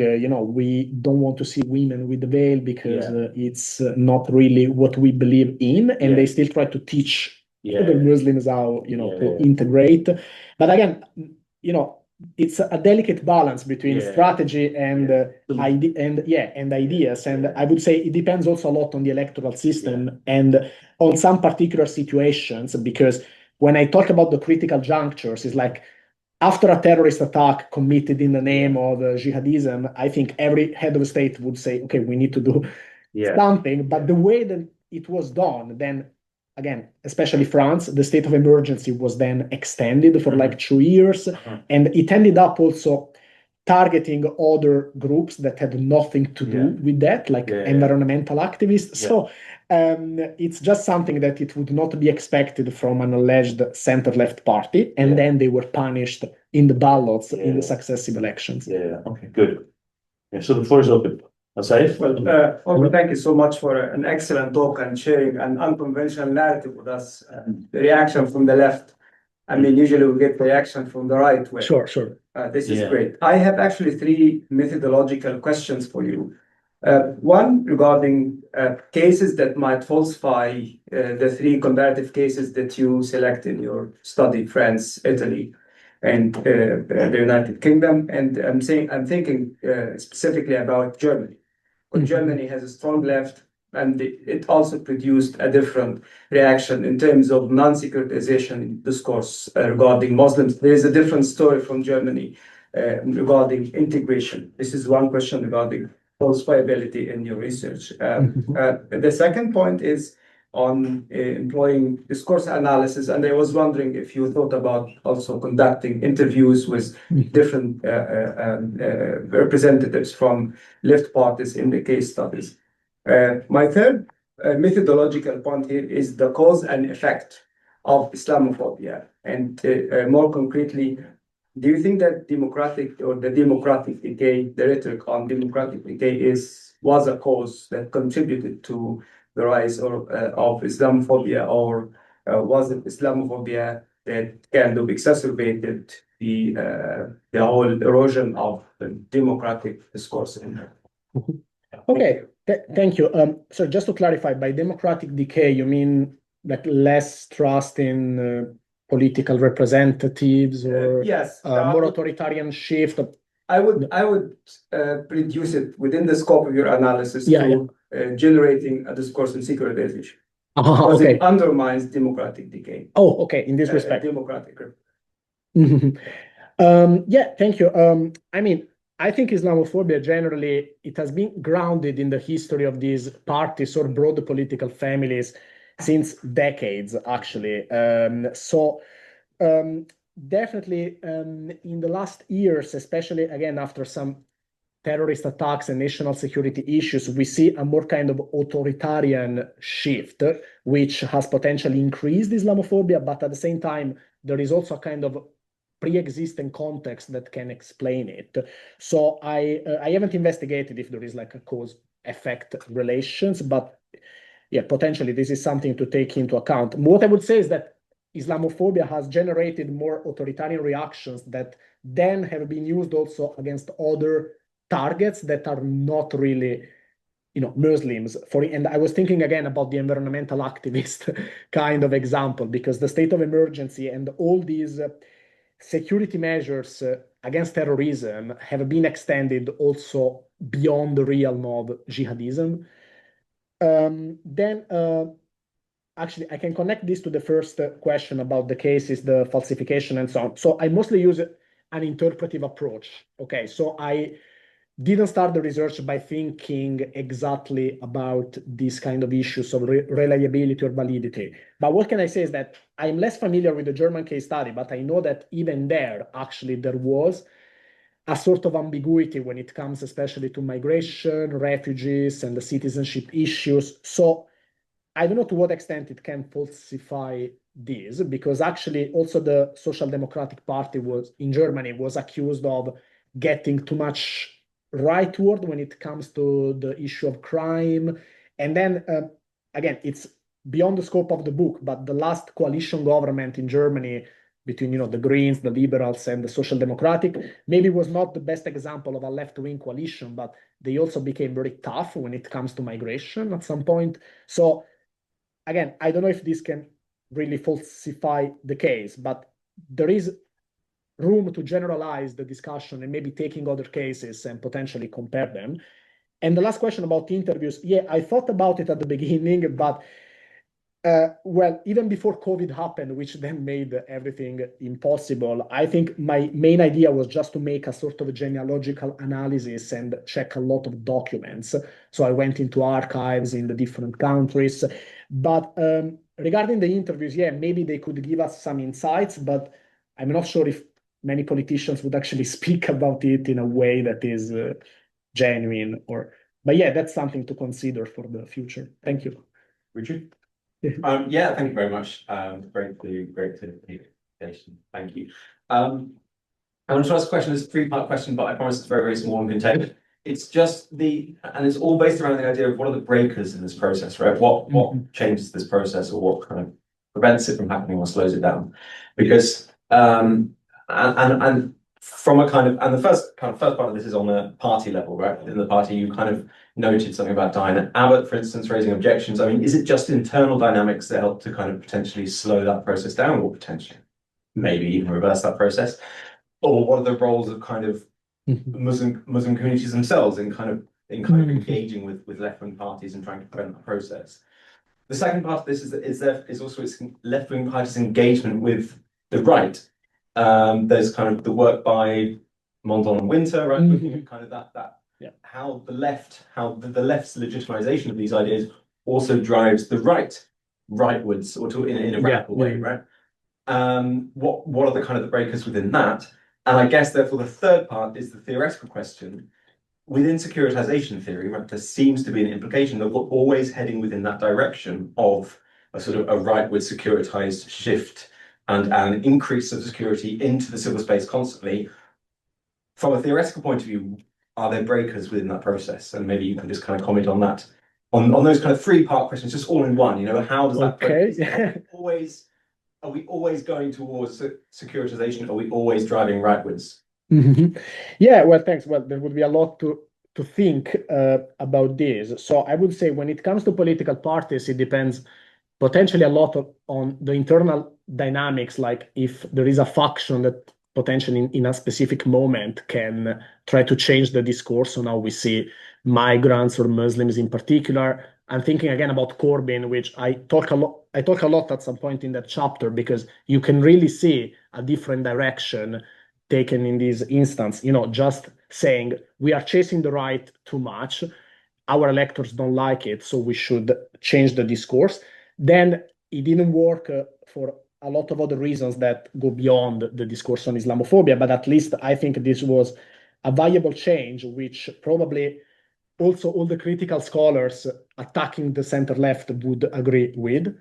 we don't want to see women with the veil because it's not really what we believe in. And they still try to teach the Muslims how, to integrate. But again, it's a delicate balance between strategy and ideas. And I would say it depends also a lot on the electoral system and on some particular situations, because when I talk about the critical junctures, it's like after a terrorist attack committed in the name of jihadism, I think every head of state would say, okay, we need to do something. But the way that it was done, then again, especially France, the state of emergency was then extended for like 2 years. And it ended up also targeting other groups that had nothing to do with that, like environmental activists. So it's just something that it would not be expected from an alleged center-left party, and then they were punished in the ballots in the successive elections. Okay, good. So the floor is open. Saif? Well, thank you so much for an excellent talk and sharing an unconventional narrative with us. The reaction from the left. I mean, usually we get reaction from the right way. Sure. This is great. I have actually 3 methodological questions for you. One regarding cases that might falsify the 3 comparative cases that you select in your study: France, Italy, and the United Kingdom. And I'm thinking specifically about Germany. But Germany has a strong left, and it also produced a different reaction in terms of non-securitization discourse regarding Muslims. There is a different story from Germany regarding integration. This is one question regarding falsifiability in your research. The second point is on employing discourse analysis, and I was wondering if you thought about also conducting interviews with different representatives from left parties in the case studies. My third methodological point here is the cause and effect of Islamophobia, and more concretely, do you think that the democratic decay, the rhetoric on democratic decay was a cause that contributed to the rise of Islamophobia, or was it Islamophobia that kind of exacerbated the whole erosion of the democratic discourse in there? Okay, thank you. So just to clarify, by democratic decay, you mean like less trust in political representatives, or yes, more authoritarian shift? I would reduce it within the scope of your analysis to generating a discourse in securitization. Because it undermines democratic decay. Oh, okay. In this respect. Democratic. Thank you. I mean, I think Islamophobia generally, it has been grounded in the history of these parties or broad political families since decades, actually. Definitely in the last years, especially again after some terrorist attacks and national security issues, we see a more kind of authoritarian shift, which has potentially increased Islamophobia, but at the same time, there is also a kind of pre-existing context that can explain it. So I haven't investigated if there is like a cause-effect relations, but yeah, potentially this is something to take into account. What I would say is that Islamophobia has generated more authoritarian reactions that then have been used also against other targets that are not really, Muslims. And I was thinking again about the environmental activist kind of example, because the state of emergency and all these security measures against terrorism have been extended also beyond the realm of jihadism. Actually, I can connect this to the first question about the cases, the falsification and so on. So I mostly use an interpretive approach. Okay, so I didn't start the research by thinking exactly about these kind of issues of reliability or validity. But what can I say is that I'm less familiar with the German case study, but I know that even there, actually, there was a sort of ambiguity when it comes especially to migration, refugees, and the citizenship issues. So I don't know to what extent it can falsify this, because actually also the Social Democratic Party in Germany was accused of getting too much rightward when it comes to the issue of crime. And then again, it's beyond the scope of the book, but the last coalition government in Germany between the Greens, the Liberals, and the Social Democratic maybe was not the best example of a left-wing coalition, but they also became very tough when it comes to migration at some point. So again, I don't know if this can really falsify the case, but there is room to generalize the discussion and maybe taking other cases and potentially compare them. And the last question about interviews, I thought about it at the beginning, but well, even before COVID happened, which then made everything impossible, I think my main idea was just to make a sort of a genealogical analysis and check a lot of documents. So I went into archives in the different countries. But regarding the interviews, maybe they could give us some insights, but I'm not sure if many politicians would actually speak about it in a way that is genuine. But yeah, that's something to consider for the future. Thank you. Richard? Yeah, thank you very much. Great presentation. Thank you. I want to ask a question. It's a three-part question, but I promise it's very, very small and contained. It's just and it's all based around the idea of what are the breakers in this process, right? What changes this process, or what kind of prevents it from happening or slows it down? Because and from a kind of, and the first part of this is on the party level, right? In the party, you kind of noted something about Diana Abbott, for instance, raising objections. I mean, is it just internal dynamics that help to kind of potentially slow that process down, or potentially maybe even reverse that process? Or what are the roles of kind of Muslim communities themselves in kind of engaging with left-wing parties and trying to prevent that process? The second part of this is also its left-wing parties' engagement with the right. There's kind of the work by Mondon and Winter, right? Looking at kind of how the left's legitimization of these ideas also drives the rightwards, or in a radical way, right? What are the kind of the breakers within that? And I guess, therefore, the third part is the theoretical question. Within securitization theory, right, there seems to be an implication that we're always heading within that direction of a sort of a rightward securitized shift and an increase of security into the civil space constantly. From a theoretical point of view, are there breakers within that process? And maybe you can just kind of comment on that, on those kind of three-part questions, just all in one. How does that are we always going towards securitization? Are we always driving rightwards? Yeah, well, thanks. Well, there would be a lot to think about this. So I would say when it comes to political parties, it depends potentially a lot on the internal dynamics, like if there is a faction that potentially in a specific moment can try to change the discourse on how we see migrants or Muslims in particular. I'm thinking again about Corbyn, which I talk a lot at some point in that chapter, because you can really see a different direction taken in this instance. Just saying we are chasing the right too much, our electors don't like it, so we should change the discourse. Then it didn't work for a lot of other reasons that go beyond the discourse on Islamophobia, but at least I think this was a viable change, which probably also all the critical scholars attacking the center-left would agree with.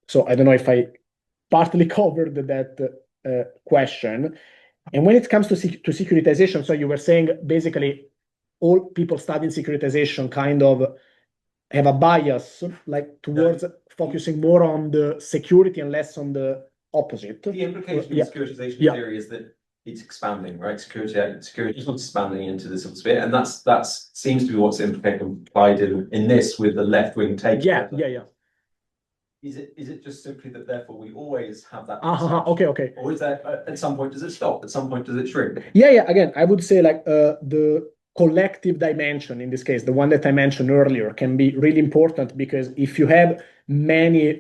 So I don't know if I partly covered that question. And when it comes to securitization, so you were saying basically all people studying securitization kind of have a bias like towards focusing more on the security and less on the opposite. The implication of securitization theory is that it's expanding, right? Security is expanding into the civil sphere, and that seems to be what's implied in this with the left-wing take. Yeah. Is it just simply that therefore we always have that? Okay. Or is that at some point does it stop? At some point does it shrink? Yeah. Again, I would say like the collective dimension in this case, the one that I mentioned earlier, can be really important, because if you have many,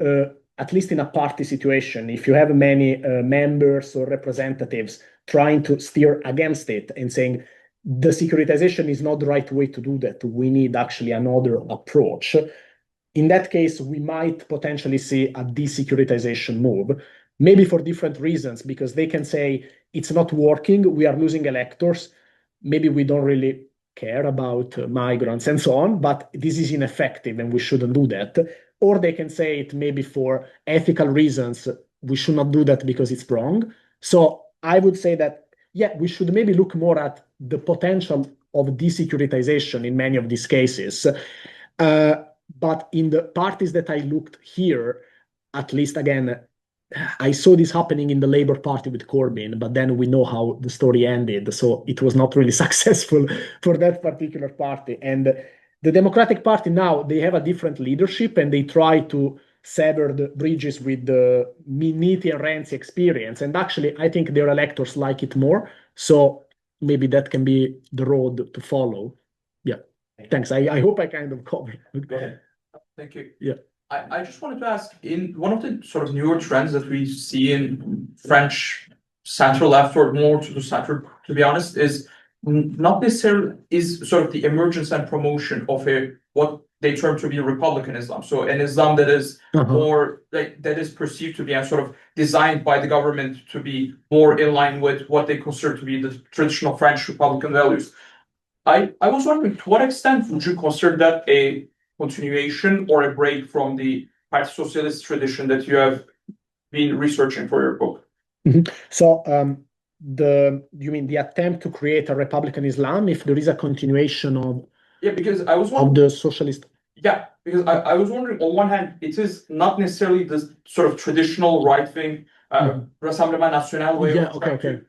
at least in a party situation, if you have many members or representatives trying to steer against it and saying the securitization is not the right way to do that, we need actually another approach. In that case, we might potentially see a desecuritization move, maybe for different reasons, because they can say it's not working, we are losing electors, maybe we don't really care about migrants and so on, but this is ineffective and we shouldn't do that. Or they can say it maybe for ethical reasons, we should not do that because it's wrong. So I would say that, yeah, we should maybe look more at the potential of desecuritization in many of these cases. But in the parties that I looked here, at least again, I saw this happening in the Labour Party with Corbyn, but then we know how the story ended. So it was not really successful for that particular party. And the Democratic Party now, they have a different leadership and they try to sever the bridges with the Minniti and Renzi experience. And actually, I think their electors like it more. So maybe that can be the road to follow. Yeah. Thanks. I hope I kind of covered. Go ahead. Thank you. Yeah. I just wanted to ask, in one of the sort of newer trends that we see in French central left, or more to the center, to be honest, is not necessarily is sort of the emergence and promotion of what they term to be Republican Islam. So an Islam that is more that is perceived to be sort of designed by the government to be more in line with what they consider to be the traditional French Republican values. I was wondering, to what extent would you consider that a continuation or a break from the French Socialist tradition that you have been researching for your book? So you mean the attempt to create a Republican Islam if there is a continuation of because I was of wondering, the socialist? yeah, because I was wondering, on one hand, it is not necessarily the sort of traditional right-wing Rassemblement National way of trying to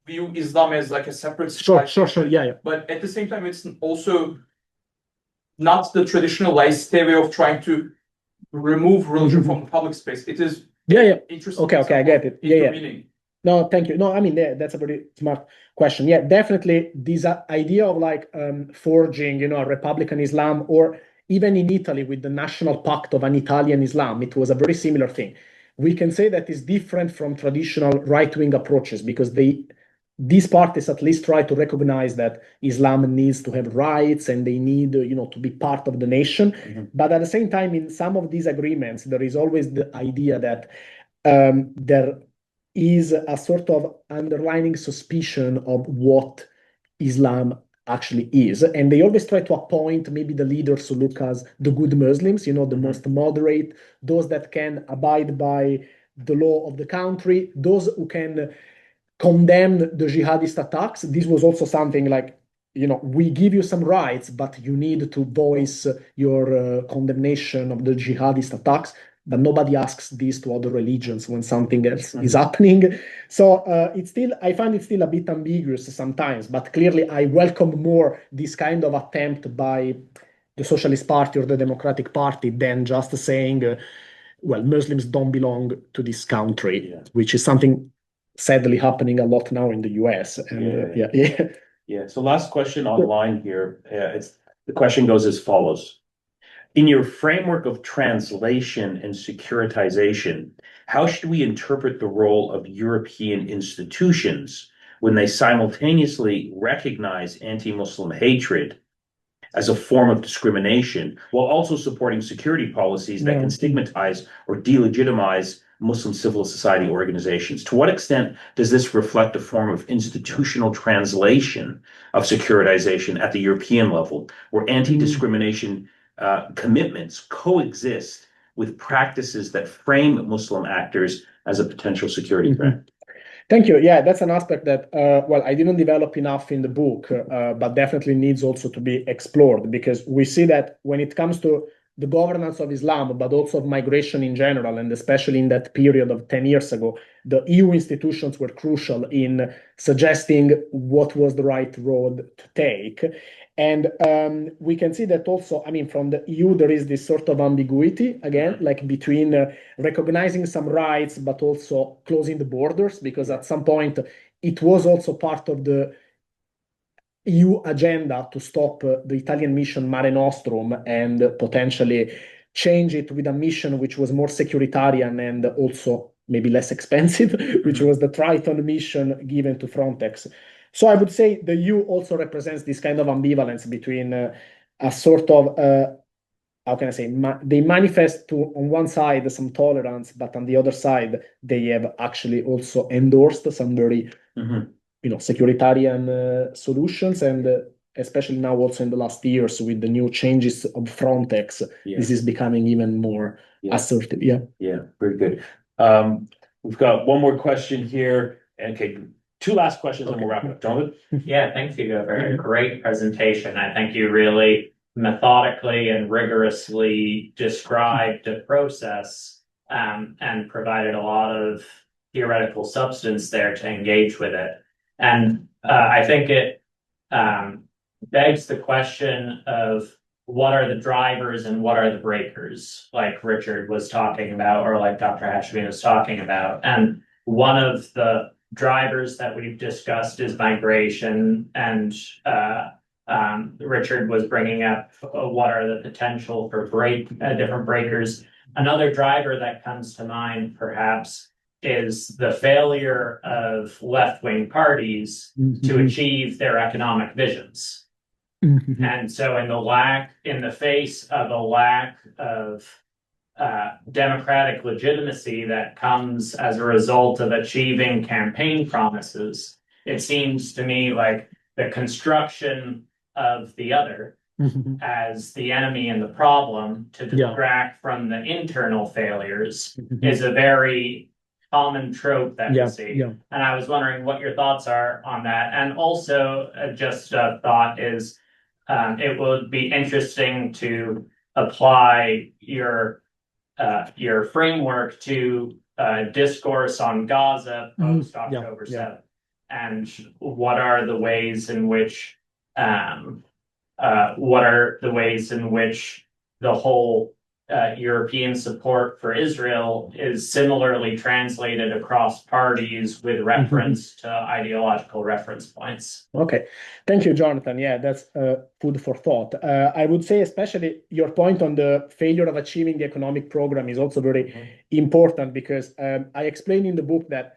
view Islam as like a separate Sure, yeah. But at the same time, it's also not the traditional laïcité way of trying to remove religion from the public space. It is interesting. Okay, I get it. Intervening. No, thank you. No, I mean, that's a very smart question. Yeah, definitely this idea of like forging, a Republican Islam, or even in Italy with the National Pact of an Italian Islam, it was a very similar thing. We can say that is different from traditional right-wing approaches because these parties at least try to recognize that Islam needs to have rights and they need, to be part of the nation. But at the same time, in some of these agreements, there is always the idea that there is a sort of underlying suspicion of what Islam actually is. And they always try to appoint maybe the leaders who look as the good Muslims, the most moderate, those that can abide by the law of the country, those who can condemn the jihadist attacks. This was also something like, we give you some rights, but you need to voice your condemnation of the jihadist attacks. But nobody asks this to other religions when something else is happening. So I find it still a bit ambiguous sometimes, but clearly I welcome more this kind of attempt by the Socialist Party or the Democratic Party than just saying, well, Muslims don't belong to this country, which is something sadly happening a lot now in the US. And, So last question online here. The question goes as follows. In your framework of translation and securitization, how should we interpret the role of European institutions when they simultaneously recognize anti-Muslim hatred as a form of discrimination while also supporting security policies that can stigmatize or delegitimize Muslim civil society organizations? To what extent does this reflect a form of institutional translation of securitization at the European level, where anti-discrimination commitments coexist with practices that frame Muslim actors as a potential security threat? Thank you. Yeah, that's an aspect that, I didn't develop enough in the book, but definitely needs also to be explored, because we see that when it comes to the governance of Islam, but also of migration in general, and especially in that period of 10 years ago, the EU institutions were crucial in suggesting what was the right road to take. And we can see that also, from the EU, there is this sort of ambiguity, again, like between recognizing some rights, but also closing the borders, because at some point it was also part of the EU agenda to stop the Italian mission Mare Nostrum and potentially change it with a mission which was more securitarian and also maybe less expensive, which was the Triton mission given to Frontex. So I would say the EU also represents this kind of ambivalence between a sort of, how can I say, they manifest to, on one side, some tolerance, but on the other side, they have actually also endorsed some very, securitarian solutions. And especially now also in the last years with the new changes of Frontex, this is becoming even more assertive. Yeah, very good. We've got one more question here. Okay, two last questions and we'll wrap it up. Jonathan? Yeah, thank you for a great presentation. I think you really methodically and rigorously described the process and provided a lot of theoretical substance there to engage with it. And I think it begs the question of what are the drivers and what are the breakers, like Richard was talking about, or like Dr. Hashmi was talking about. And one of the drivers that we've discussed is migration, and Richard was bringing up what are the potential for different breakers. Another driver that comes to mind perhaps is the failure of left-wing parties to achieve their economic visions. And so in the face of a lack of democratic legitimacy that comes as a result of achieving campaign promises, it seems to me like the construction of the other as the enemy and the problem to distract from the internal failures is a very common trope that we see. And I was wondering what your thoughts are on that. And also just a thought is it would be interesting to apply your framework to discourse on Gaza post October 7th, and what are the ways in which the whole European support for Israel is similarly translated across parties with reference to ideological reference points. Okay, thank you, Jonathan. Yeah, that's food for thought. I would say especially your point on the failure of achieving the economic program is also very important, because I explained in the book that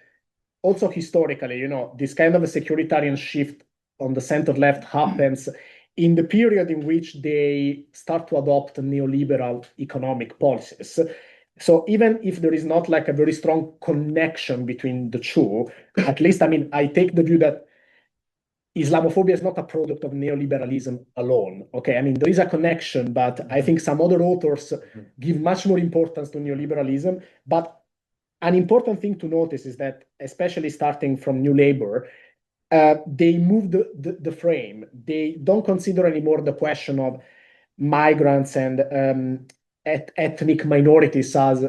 also historically, this kind of a securitarian shift on the center left happens in the period in which they start to adopt neoliberal economic policies. So even if there is not like a very strong connection between the two, at least, I take the view that Islamophobia is not a product of neoliberalism alone. Okay, there is a connection, but I think some other authors give much more importance to neoliberalism. But an important thing to notice is that, especially starting from New Labour, they move the frame. They don't consider anymore the question of migrants and ethnic minorities as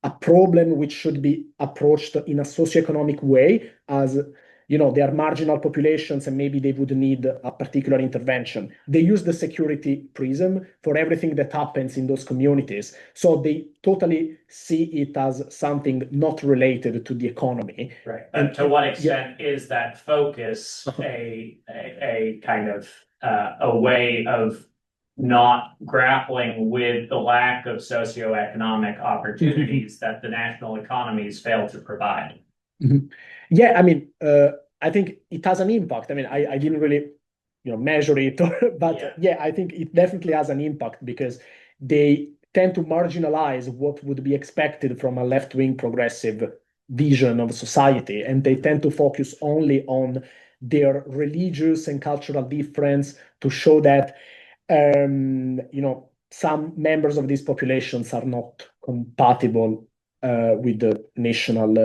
a problem which should be approached in a socioeconomic way, as they are marginal populations and maybe they would need a particular intervention. They use the security prism for everything that happens in those communities. So they totally see it as something not related to the economy. Right. And to what extent is that focus a kind of a way of not grappling with the lack of socioeconomic opportunities that the national economies fail to provide? Yeah, I think it has an impact. I didn't really, measure it, but I think it definitely has an impact, because they tend to marginalize what would be expected from a left-wing progressive vision of society, and they tend to focus only on their religious and cultural difference to show that, some members of these populations are not compatible with the national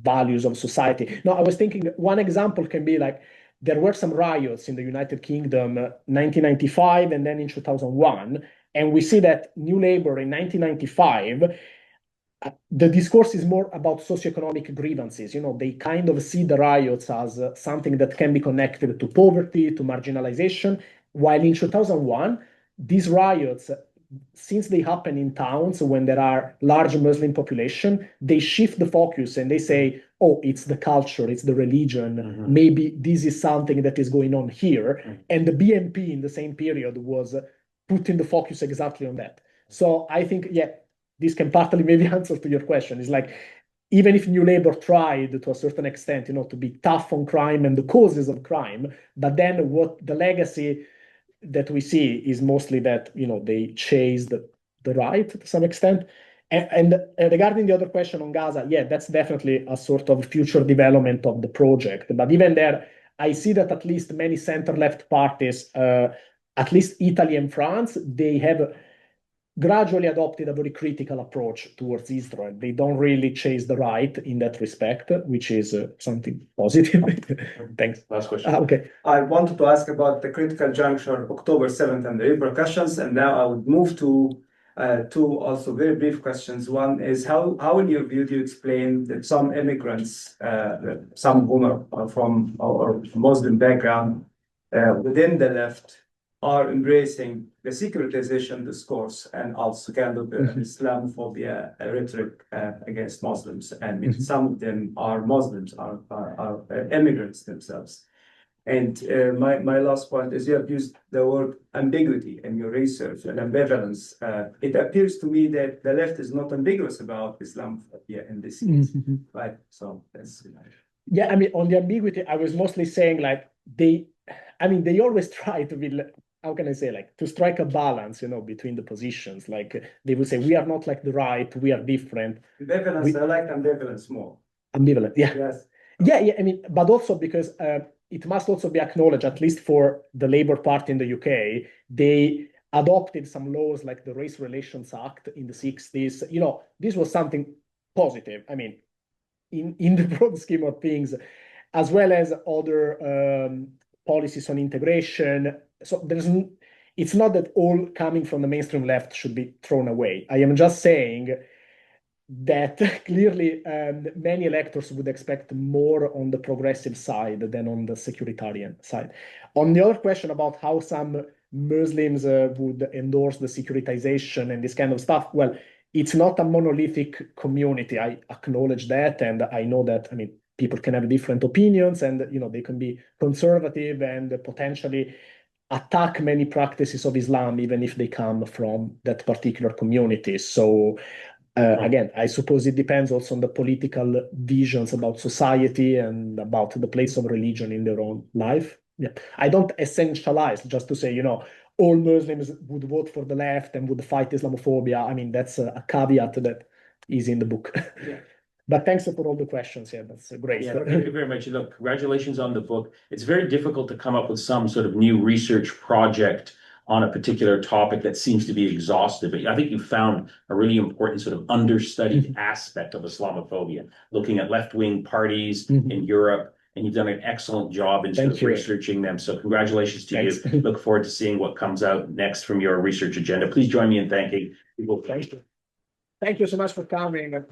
values of society. Now, I was thinking one example can be like, there were some riots in the United Kingdom, 1995 and then in 2001. And we see that New Labour in 1995, the discourse is more about socioeconomic grievances. They kind of see the riots as something that can be connected to poverty, to marginalization. While in 2001, these riots, since they happen in towns when there are large Muslim population, they shift the focus and they say, oh, it's the culture, it's the religion. Maybe this is something that is going on here. And the BNP in the same period was putting the focus exactly on that. So I think, this can partly maybe answer to your question. It's like, even if New Labour tried to a certain extent, to be tough on crime and the causes of crime, but then what the legacy that we see is mostly that they chased the right to some extent. And regarding the other question on Gaza, that's definitely a sort of future development of the project. But even there, I see that at least many center-left parties, at least Italy and France, they have gradually adopted a very critical approach towards Israel. They don't really chase the right in that respect, which is something positive. Thanks. Last question. Okay. I wanted to ask about the critical juncture, October 7th, and the repercussions, and now I would move to two also very brief questions. One is, how in your view do you explain that some immigrants, some whom are from or Muslim background within the left, are embracing the securitization discourse and also kind of the Islamophobia rhetoric against Muslims, and some of them are Muslims, are immigrants themselves. And my last point is, you have used the word ambiguity in your research and ambivalence. It appears to me that the left is not ambiguous about Islamophobia in this case, right? So that's on the ambiguity, I was mostly saying like they I mean, they always try to be, how can I say, like, to strike a balance, between the positions. Like, they will say, we are not like the right, we are different. Ambivalence, I like ambivalence more. Ambivalent, yeah. Yes. Yeah, I mean, but also because it must also be acknowledged, at least for the Labour Party in the UK, they adopted some laws like the Race Relations Act in the 60s. This was something positive. I mean, in the broad scheme of things, as well as other policies on integration. So it's not that all coming from the mainstream left should be thrown away. I am just saying that clearly many electors would expect more on the progressive side than on the securitarian side. On the other question about how some Muslims would endorse the securitization and this kind of stuff, well, it's not a monolithic community. I acknowledge that, and I know that, I mean, people can have different opinions, and they can be conservative and potentially attack many practices of Islam, even if they come from that particular community. So again, I suppose it depends also on the political visions about society and about the place of religion in their own life. Yeah. I don't essentialize just to say, all Muslims would vote for the left and would fight Islamophobia. I mean, that's a caveat that is in the book. Yeah. But thanks for all the questions. Yeah, that's great. Yeah, thank you very much. Look, congratulations on the book. It's very difficult to come up with some sort of new research project on a particular topic that seems to be exhaustive. But I think you found a really important sort of understudied aspect of Islamophobia, looking at left-wing parties in Europe, and you've done an excellent job in sort of researching them. So congratulations to you. Look forward to seeing what comes out next from your research agenda. Please join me in thanking people. Thank you. Thank you so much for coming.